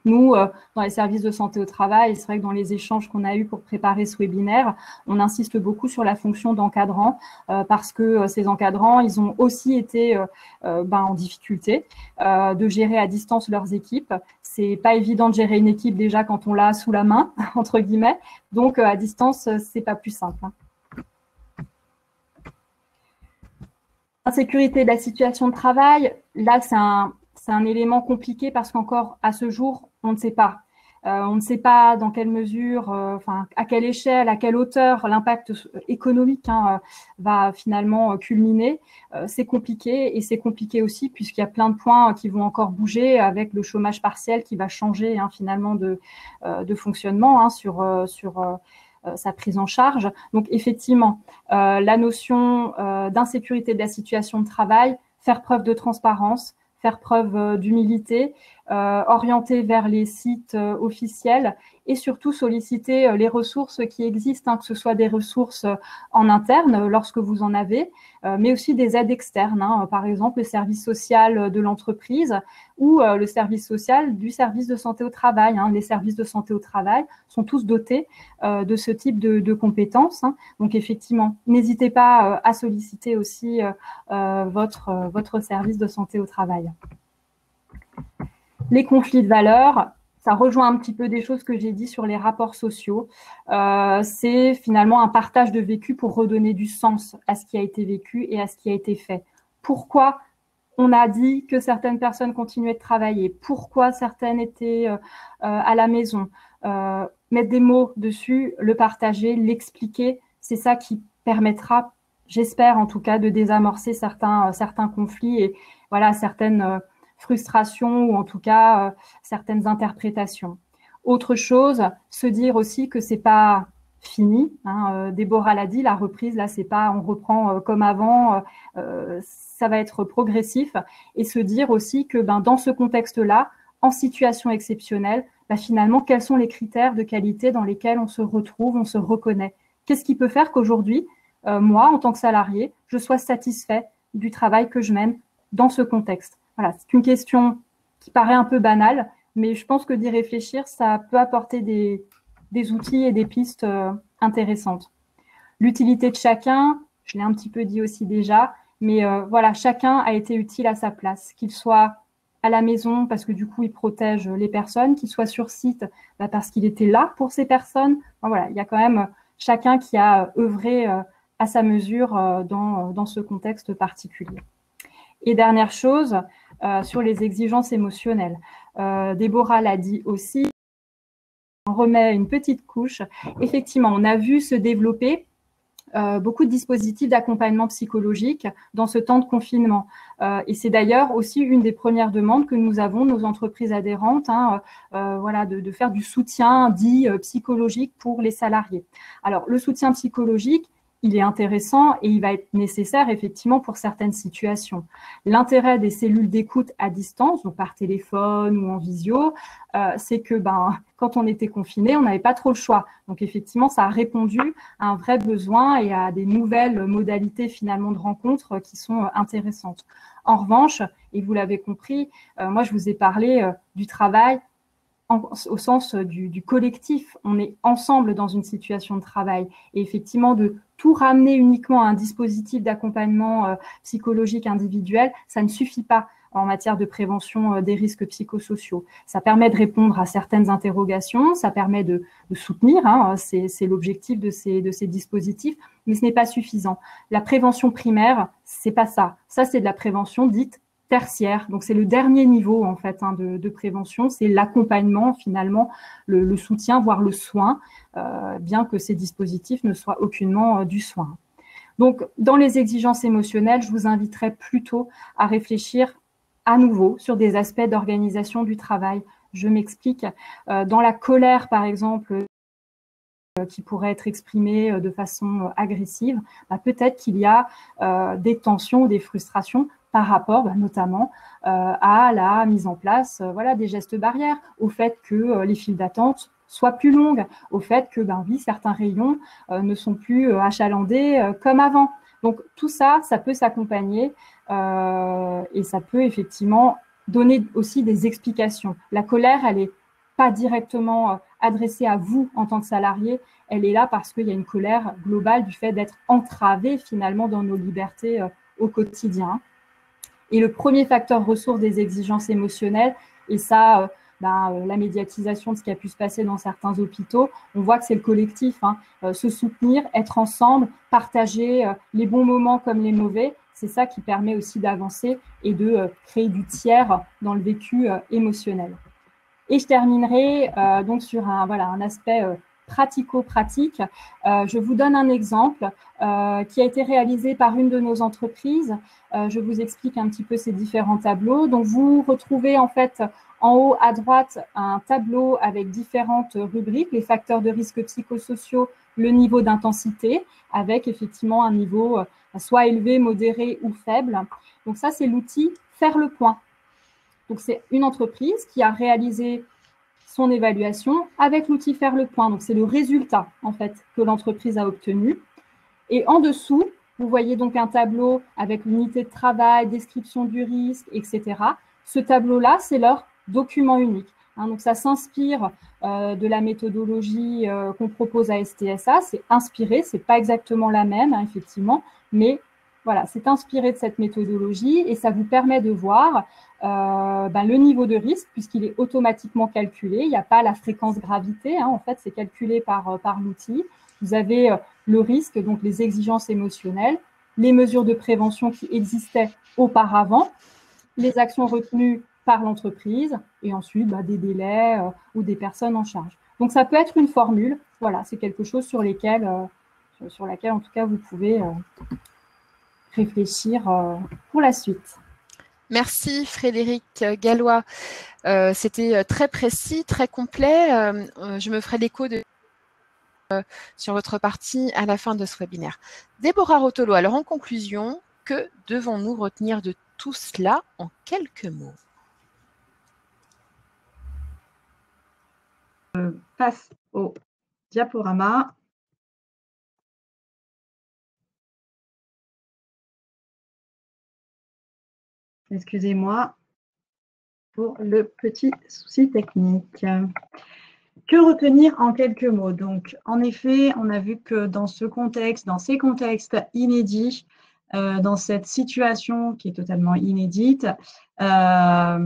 nous, dans les services de santé au travail, c'est vrai que dans les échanges qu'on a eus pour préparer ce webinaire, on insiste beaucoup sur la fonction d'encadrant parce que ces encadrants, ils ont aussi été en difficulté de gérer à distance leurs équipes. C'est pas évident de gérer une équipe déjà quand on l'a sous la main, entre guillemets. Donc, à distance, c'est pas plus simple. Insécurité de la situation de travail, là, c'est un élément compliqué parce qu'encore à ce jour, on ne sait pas. On ne sait pas dans quelle mesure, à quelle échelle, à quelle hauteur l'impact économique va finalement culminer. C'est compliqué et c'est compliqué aussi puisqu'il y a plein de points qui vont encore bouger avec le chômage partiel qui va changer finalement de fonctionnement sur sa prise en charge. Donc effectivement, la notion d'insécurité de la situation de travail, faire preuve de transparence, faire preuve d'humilité, orienter vers les sites officiels et surtout solliciter les ressources qui existent, hein, que ce soit des ressources en interne lorsque vous en avez, mais aussi des aides externes, hein, par exemple le service social de l'entreprise ou le service social du service de santé au travail. Hein. Les services de santé au travail sont tous dotés de ce type de compétences. Hein. Donc effectivement, n'hésitez pas à solliciter aussi votre service de santé au travail. Les conflits de valeurs, ça rejoint un petit peu des choses que j'ai dit sur les rapports sociaux. C'est finalement un partage de vécu pour redonner du sens à ce qui a été vécu et à ce qui a été fait. Pourquoi on a dit que certaines personnes continuaient de travailler? Pourquoi certaines étaient à la maison? Mettre des mots dessus, le partager, l'expliquer, c'est ça qui permettra, j'espère en tout cas, de désamorcer certains conflits et voilà, certaines frustrations ou en tout cas certaines interprétations. Autre chose, se dire aussi que c'est pas fini. Hein, Déborah l'a dit, la reprise, là, c'est pas on reprend comme avant, ça va être progressif. Et se dire aussi que dans ce contexte-là, en situation exceptionnelle, finalement, quels sont les critères de qualité dans lesquels on se retrouve, on se reconnaît? Qu'est-ce qui peut faire qu'aujourd'hui, moi, en tant que salarié, je sois satisfait du travail que je mène dans ce contexte? Voilà, c'est une question qui paraît un peu banale, mais je pense que d'y réfléchir, ça peut apporter des outils et des pistes intéressantes. L'utilité de chacun, je l'ai un petit peu dit aussi déjà, mais voilà, chacun a été utile à sa place, qu'il soit à la maison parce que du coup, il protège les personnes, qu'il soit sur site parce qu'il était là pour ces personnes. Enfin, voilà, il y a quand même chacun qui a œuvré à sa mesure dans ce contexte particulier. Et dernière chose, sur les exigences émotionnelles. Déborah l'a dit aussi, on remet une petite couche. Effectivement, on a vu se développer beaucoup de dispositifs d'accompagnement psychologique dans ce temps de confinement. Et c'est d'ailleurs aussi une des premières demandes que nous avons, nos entreprises adhérentes, hein, voilà, de faire du soutien dit psychologique pour les salariés. Alors, le soutien psychologique, il est intéressant et il va être nécessaire effectivement pour certaines situations. L'intérêt des cellules d'écoute à distance, donc par téléphone ou en visio, c'est que quand on était confiné, on n'avait pas trop le choix. Donc effectivement, ça a répondu à un vrai besoin et à des nouvelles modalités finalement de rencontres qui sont intéressantes. En revanche, et vous l'avez compris, moi je vous ai parlé du travail au sens du collectif. On est ensemble dans une situation de travail. Et effectivement, de tout ramener uniquement à un dispositif d'accompagnement psychologique individuel, ça ne suffit pas en matière de prévention des risques psychosociaux. Ça permet de répondre à certaines interrogations, ça permet de soutenir, hein, c'est l'objectif de ces dispositifs, mais ce n'est pas suffisant. La prévention primaire, c'est pas ça. Ça, c'est de la prévention dite tertiaire. Donc, c'est le dernier niveau, en fait, hein, de prévention. C'est l'accompagnement, finalement, le soutien, voire le soin, bien que ces dispositifs ne soient aucunement du soin. Donc, dans les exigences émotionnelles, je vous inviterai plutôt à réfléchir à nouveau sur des aspects d'organisation du travail. Je m'explique. Dans la colère, par exemple, qui pourrait être exprimée de façon agressive, peut-être qu'il y a des tensions, des frustrations par rapport notamment à la mise en place des gestes barrières, au fait que les files d'attente soient plus longues, au fait que oui, certains rayons ne sont plus achalandés comme avant. Donc tout ça, ça peut s'accompagner et ça peut effectivement donner aussi des explications. La colère, elle n'est pas directement adressée à vous en tant que salarié, elle est là parce qu'il y a une colère globale du fait d'être entravé finalement dans nos libertés au quotidien. Et le premier facteur ressource des exigences émotionnelles, et ça, la médiatisation de ce qui a pu se passer dans certains hôpitaux, on voit que c'est le collectif, hein, se soutenir, être ensemble, partager les bons moments comme les mauvais, c'est ça qui permet aussi d'avancer et de créer du tiers dans le vécu émotionnel. Et je terminerai donc sur un aspect pratico-pratique. Je vous donne un exemple qui a été réalisé par une de nos entreprises. Je vous explique un petit peu ces différents tableaux. Donc, vous retrouvez en fait en haut à droite un tableau avec différentes rubriques, les facteurs de risque psychosociaux, le niveau d'intensité, avec effectivement un niveau soit élevé, modéré ou faible. Donc ça, c'est l'outil « Faire le point ». Donc, c'est une entreprise qui a réalisé son évaluation avec l'outil Faire le point. Donc, c'est le résultat, en fait, que l'entreprise a obtenu. Et en dessous, vous voyez donc un tableau avec l'unité de travail, description du risque, etc. Ce tableau-là, c'est leur document unique. Donc, ça s'inspire de la méthodologie qu'on propose à STSA. C'est inspiré, ce n'est pas exactement la même, effectivement, mais voilà, c'est inspiré de cette méthodologie et ça vous permet de voir le niveau de risque puisqu'il est automatiquement calculé. Il n'y a pas la fréquence gravité, en fait, c'est calculé par l'outil. Vous avez le risque, donc les exigences émotionnelles, les mesures de prévention qui existaient auparavant, les actions retenues par l'entreprise et ensuite des délais ou des personnes en charge. Donc, ça peut être une formule. Voilà, c'est quelque chose sur laquelle, en tout cas, vous pouvez réfléchir pour la suite. Merci Frédéric Gallois. C'était très précis, très complet. Je me ferai l'écho sur votre partie à la fin de ce webinaire. Déborah Rotolo, alors en conclusion, que devons-nous retenir de tout cela en quelques mots? Je passe au diaporama. Excusez-moi pour le petit souci technique. Que retenir en quelques mots? Donc, en effet, on a vu que dans ce contexte, dans ces contextes inédits, dans cette situation qui est totalement inédite, dans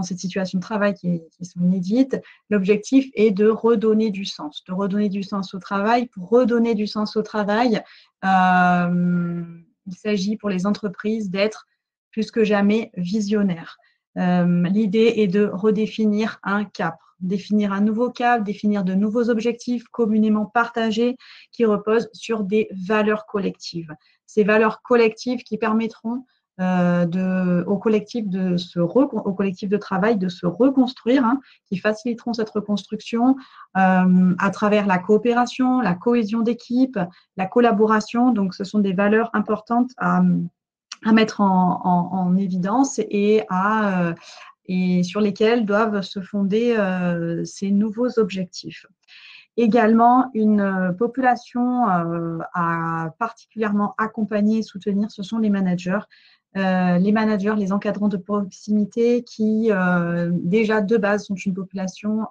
cette situation de travail qui sont inédites, l'objectif est de redonner du sens au travail. Pour redonner du sens au travail, il s'agit pour les entreprises d'être plus que jamais visionnaires. L'idée est de redéfinir un cap, définir un nouveau cap, définir de nouveaux objectifs communément partagés qui reposent sur des valeurs collectives. Ces valeurs collectives qui permettront au collectif de travail de se reconstruire, qui faciliteront cette reconstruction à travers la coopération, la cohésion d'équipe, la collaboration. Donc, ce sont des valeurs importantes à mettre en évidence et sur lesquelles doivent se fonder ces nouveaux objectifs. Également, une population à particulièrement accompagner et soutenir, ce sont les managers. Les encadrants de proximité qui, déjà de base, sont une population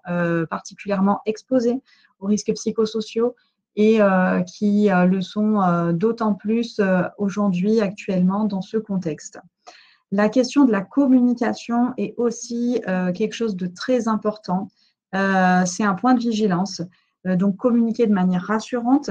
particulièrement exposée aux risques psychosociaux et qui le sont d'autant plus aujourd'hui, actuellement, dans ce contexte. La question de la communication est aussi quelque chose de très important. C'est un point de vigilance. Donc, communiquer de manière rassurante,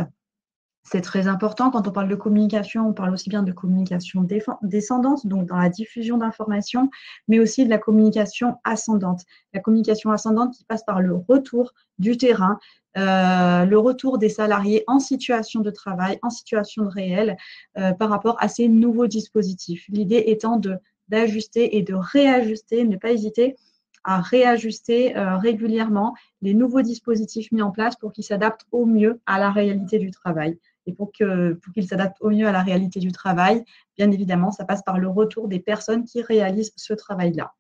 c'est très important. Quand on parle de communication, on parle aussi bien de communication descendante, donc dans la diffusion d'informations, mais aussi de la communication ascendante. La communication ascendante qui passe par le retour du terrain, le retour des salariés en situation de travail, en situation de réel, par rapport à ces nouveaux dispositifs. L'idée étant d'ajuster et de réajuster, ne pas hésiter à réajuster régulièrement les nouveaux dispositifs mis en place pour qu'ils s'adaptent au mieux à la réalité du travail. Et pour qu'ils s'adaptent au mieux à la réalité du travail, bien évidemment, ça passe par le retour des personnes qui réalisent ce travail-là.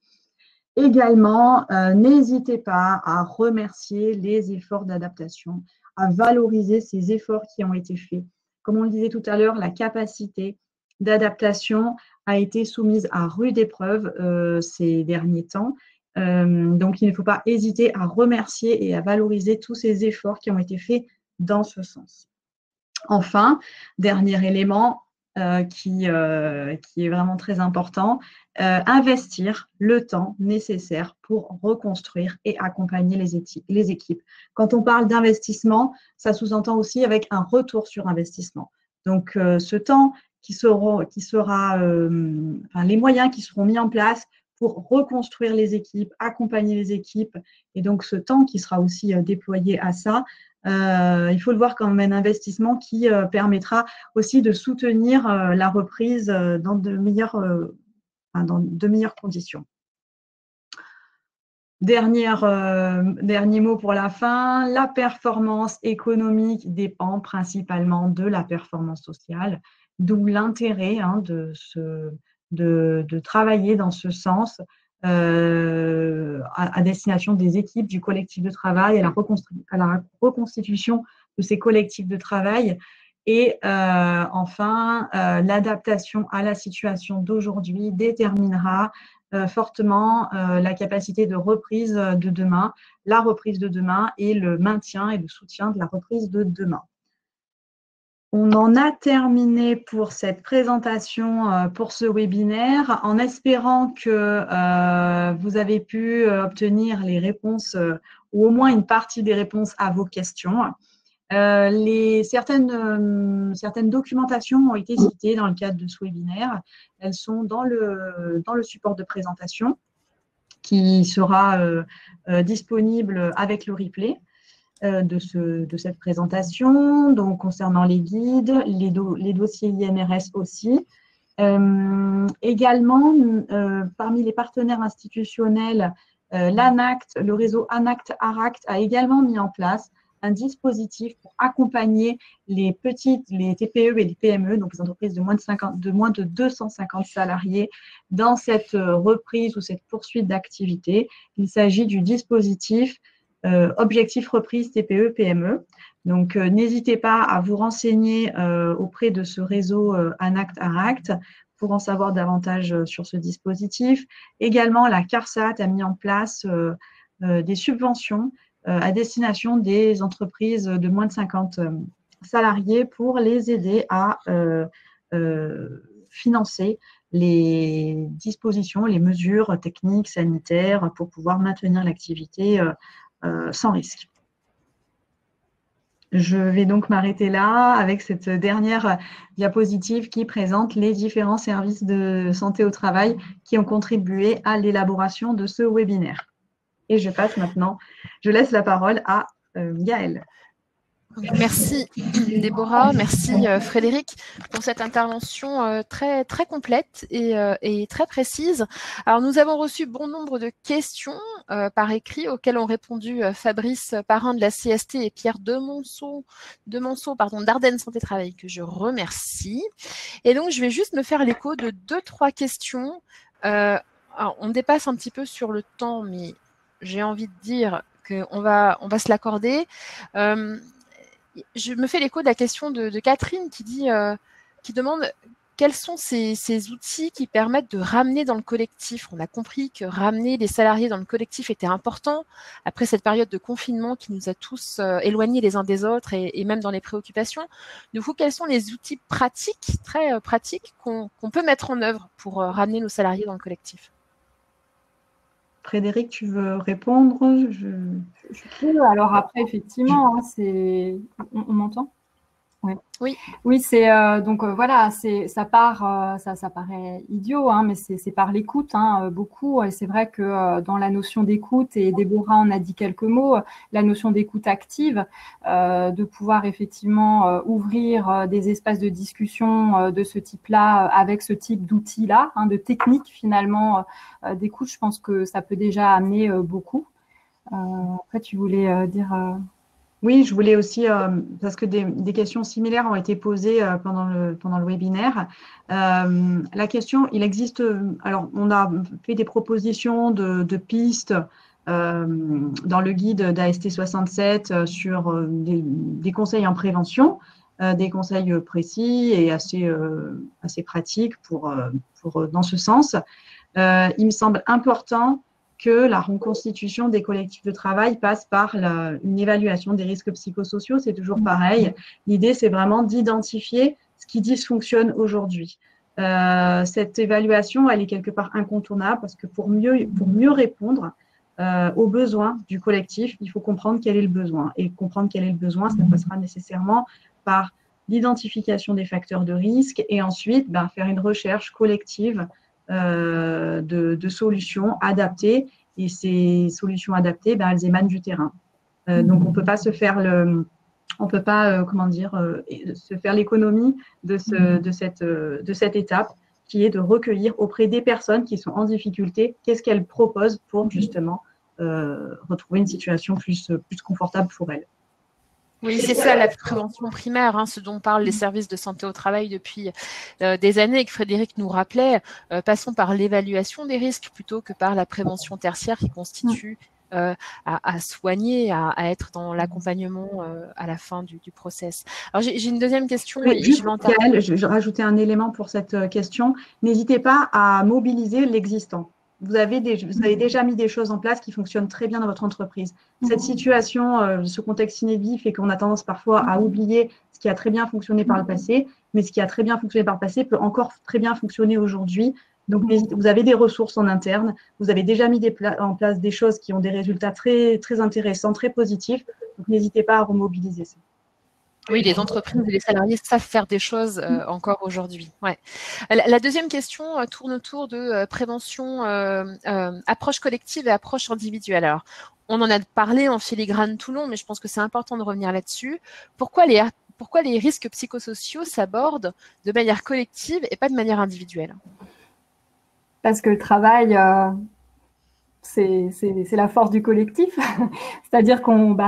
Également, n'hésitez pas à remercier les efforts d'adaptation, à valoriser ces efforts qui ont été faits. Comme on le disait tout à l'heure, la capacité d'adaptation a été soumise à rude épreuve ces derniers temps. Donc, il ne faut pas hésiter à remercier et à valoriser tous ces efforts qui ont été faits dans ce sens. Enfin, dernier élément qui est vraiment très important, investir le temps nécessaire pour reconstruire et accompagner les équipes. Quand on parle d'investissement, ça sous-entend aussi avec un retour sur investissement. Donc, ce temps les moyens qui seront mis en place pour reconstruire les équipes, accompagner les équipes, et donc ce temps qui sera aussi déployé à ça, il faut le voir comme un investissement qui permettra aussi de soutenir la reprise dans de meilleures conditions. Dernier mot pour la fin, la performance économique dépend principalement de la performance sociale, d'où l'intérêt de de travailler dans ce sens à destination des équipes, du collectif de travail, à la reconstitution de ces collectifs de travail et enfin, l'adaptation à la situation d'aujourd'hui déterminera fortement la capacité de reprise de demain, la reprise de demain et le maintien et le soutien de la reprise de demain. On en a terminé pour cette présentation, pour ce webinaire, en espérant que vous avez pu obtenir les réponses ou au moins une partie des réponses à vos questions. Certaines documentations ont été citées dans le cadre de ce webinaire. Elles sont dans le support de présentation qui sera disponible avec le replay de cette présentation. Donc, concernant les guides, les dossiers IMRS aussi. Également, parmi les partenaires institutionnels, l'ANACT, le réseau ANACT-ARACT a également mis en place un dispositif pour accompagner les TPE et les PME, donc les entreprises de moins de 250 salariés, dans cette reprise ou cette poursuite d'activité. Il s'agit du dispositif Objectif reprise TPE-PME. Donc, n'hésitez pas à vous renseigner auprès de ce réseau ANACT-ARACT pour en savoir davantage sur ce dispositif. Également, la CARSAT a mis en place des subventions à destination des entreprises de moins de 50 salariés pour les aider à financer les dispositions, les mesures techniques, sanitaires pour pouvoir maintenir l'activité sans risque. Je vais donc m'arrêter là avec cette dernière diapositive qui présente les différents services de santé au travail qui ont contribué à l'élaboration de ce webinaire. Et je laisse la parole à Gaëlle. Merci Déborah, merci Frédéric pour cette intervention très, très complète et très précise. Alors nous avons reçu bon nombre de questions par écrit auxquelles ont répondu Fabrice Parrain de la CST et Pierre Demonceau d'Ardennes Santé Travail, que je remercie. Et donc je vais juste me faire l'écho de 2-3 questions. Alors, on dépasse un petit peu sur le temps, mais j'ai envie de dire qu'on va se l'accorder. Je me fais l'écho de la question de Catherine qui demande quels sont ces outils qui permettent de ramener dans le collectif. On a compris que ramener les salariés dans le collectif était important après cette période de confinement qui nous a tous éloignés les uns des autres et même dans les préoccupations. Du coup, quels sont les outils pratiques, très pratiques, qu'on peut mettre en œuvre pour ramener nos salariés dans le collectif ? Frédéric, tu veux répondre? Alors après, effectivement, on m'entend? Ouais. Oui, c'est donc voilà, ça paraît idiot, hein, mais c'est par l'écoute, hein, beaucoup. Et c'est vrai que dans la notion d'écoute, et Déborah en a dit quelques mots, la notion d'écoute active, de pouvoir effectivement ouvrir des espaces de discussion de ce type-là, avec ce type d'outils-là, hein, de techniques finalement d'écoute, je pense que ça peut déjà amener beaucoup. Après, tu voulais dire… Oui, je voulais aussi, parce que des questions similaires ont été posées pendant le webinaire. La question, il existe, alors on a fait des propositions de pistes dans le guide d'AST 67 sur des conseils en prévention, des conseils précis et assez pratiques dans ce sens. Il me semble important que la reconstitution des collectifs de travail passe par une évaluation des risques psychosociaux. C'est toujours pareil. L'idée, c'est vraiment d'identifier ce qui dysfonctionne aujourd'hui. Cette évaluation, elle est quelque part incontournable parce que pour mieux répondre aux besoins du collectif, il faut comprendre quel est le besoin. Et comprendre quel est le besoin, ça passera nécessairement par l'identification des facteurs de risque et ensuite faire une recherche collective de solutions adaptées, et ces solutions adaptées, elles émanent du terrain. Donc, on ne peut pas se faire l'économie de cette étape qui est de recueillir auprès des personnes qui sont en difficulté, qu'est-ce qu'elles proposent pour justement retrouver une situation plus confortable pour elles. Oui, c'est ça la prévention primaire, ce dont parlent les services de santé au travail depuis des années et que Frédéric nous rappelait. Passons par l'évaluation des risques plutôt que par la prévention tertiaire qui constitue à soigner, à être dans l'accompagnement à la fin du process. Alors, j'ai une deuxième question. Oui, juste, Gaëlle, je rajoutais un élément pour cette question. N'hésitez pas à mobiliser l'existant. Vous avez déjà mis des choses en place qui fonctionnent très bien dans votre entreprise. Cette situation, ce contexte inédit fait qu'on a tendance parfois à oublier ce qui a très bien fonctionné par le passé, mais ce qui a très bien fonctionné par le passé peut encore très bien fonctionner aujourd'hui. Donc, vous avez des ressources en interne, vous avez déjà mis en place des choses qui ont des résultats très, très intéressants, très positifs. Donc, n'hésitez pas à remobiliser ça. Oui, les entreprises et les salariés savent faire des choses encore aujourd'hui. Ouais. La deuxième question tourne autour de prévention, approche collective et approche individuelle. Alors, on en a parlé en filigrane tout long, mais je pense que c'est important de revenir là-dessus. Pourquoi les risques psychosociaux s'abordent de manière collective et pas de manière individuelle? Parce que le travail, c'est la force du collectif. C'est-à-dire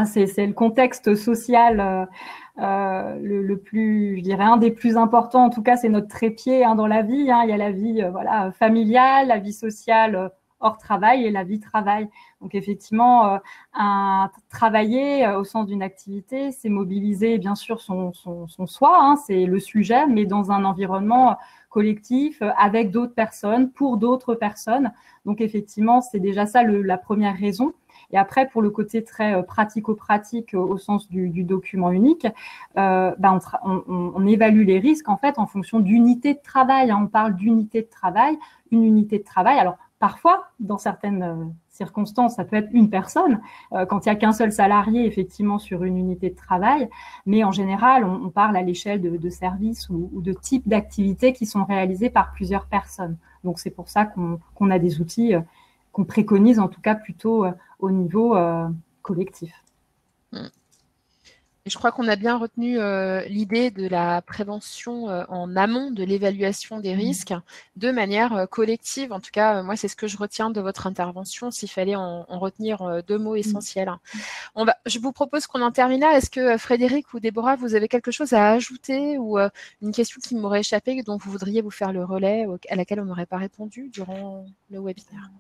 c'est le contexte social le plus, je dirais, un des plus importants. En tout cas, c'est notre trépied dans la vie. Il y a la vie familiale, la vie sociale hors travail et la vie travail. Donc, effectivement, travailler au sens d'une activité, c'est mobiliser, bien sûr, son soi, c'est le sujet, mais dans un environnement collectif, avec d'autres personnes, pour d'autres personnes. Donc, effectivement, c'est déjà ça la première raison. Et après, pour le côté très pratico-pratique au sens du document unique, on évalue les risques en fait en fonction d'unités de travail. On parle d'unité de travail, une unité de travail. Alors, parfois, dans certaines circonstances, ça peut être une personne, quand il n'y a qu'un seul salarié, effectivement, sur une unité de travail. Mais en général, on parle à l'échelle de services ou de types d'activités qui sont réalisées par plusieurs personnes. Donc, c'est pour ça qu'on a des outils qu'on préconise, en tout cas, plutôt au niveau collectif. Et je crois qu'on a bien retenu l'idée de la prévention en amont de l'évaluation des risques de manière collective. En tout cas, moi, c'est ce que je retiens de votre intervention, s'il fallait en retenir deux mots essentiels. Je vous propose qu'on en termine là. Est-ce que Frédéric ou Déborah, vous avez quelque chose à ajouter ou une question qui m'aurait échappé dont vous voudriez vous faire le relais, à laquelle on n'aurait pas répondu durant le webinaire?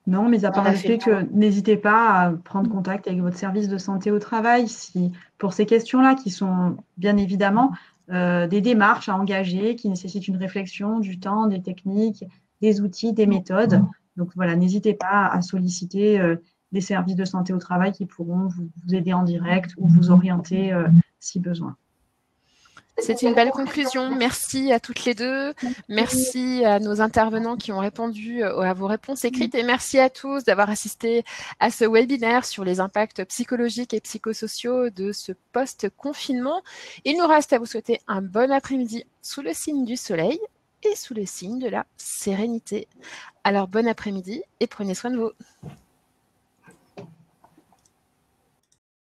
Non, mais à part le fait que n'hésitez pas à prendre contact avec votre service de santé au travail pour ces questions-là qui sont bien évidemment des démarches à engager, qui nécessitent une réflexion, du temps, des techniques, des outils, des méthodes. Donc voilà, n'hésitez pas à solliciter des services de santé au travail qui pourront vous aider en direct ou vous orienter si besoin. C'est une belle conclusion. Merci à toutes les deux. Merci à nos intervenants qui ont répondu à vos réponses écrites et merci à tous d'avoir assisté à ce webinaire sur les impacts psychologiques et psychosociaux de ce post-confinement. Il nous reste à vous souhaiter un bon après-midi sous le signe du soleil et sous le signe de la sérénité. Alors, bon après-midi et prenez soin de vous.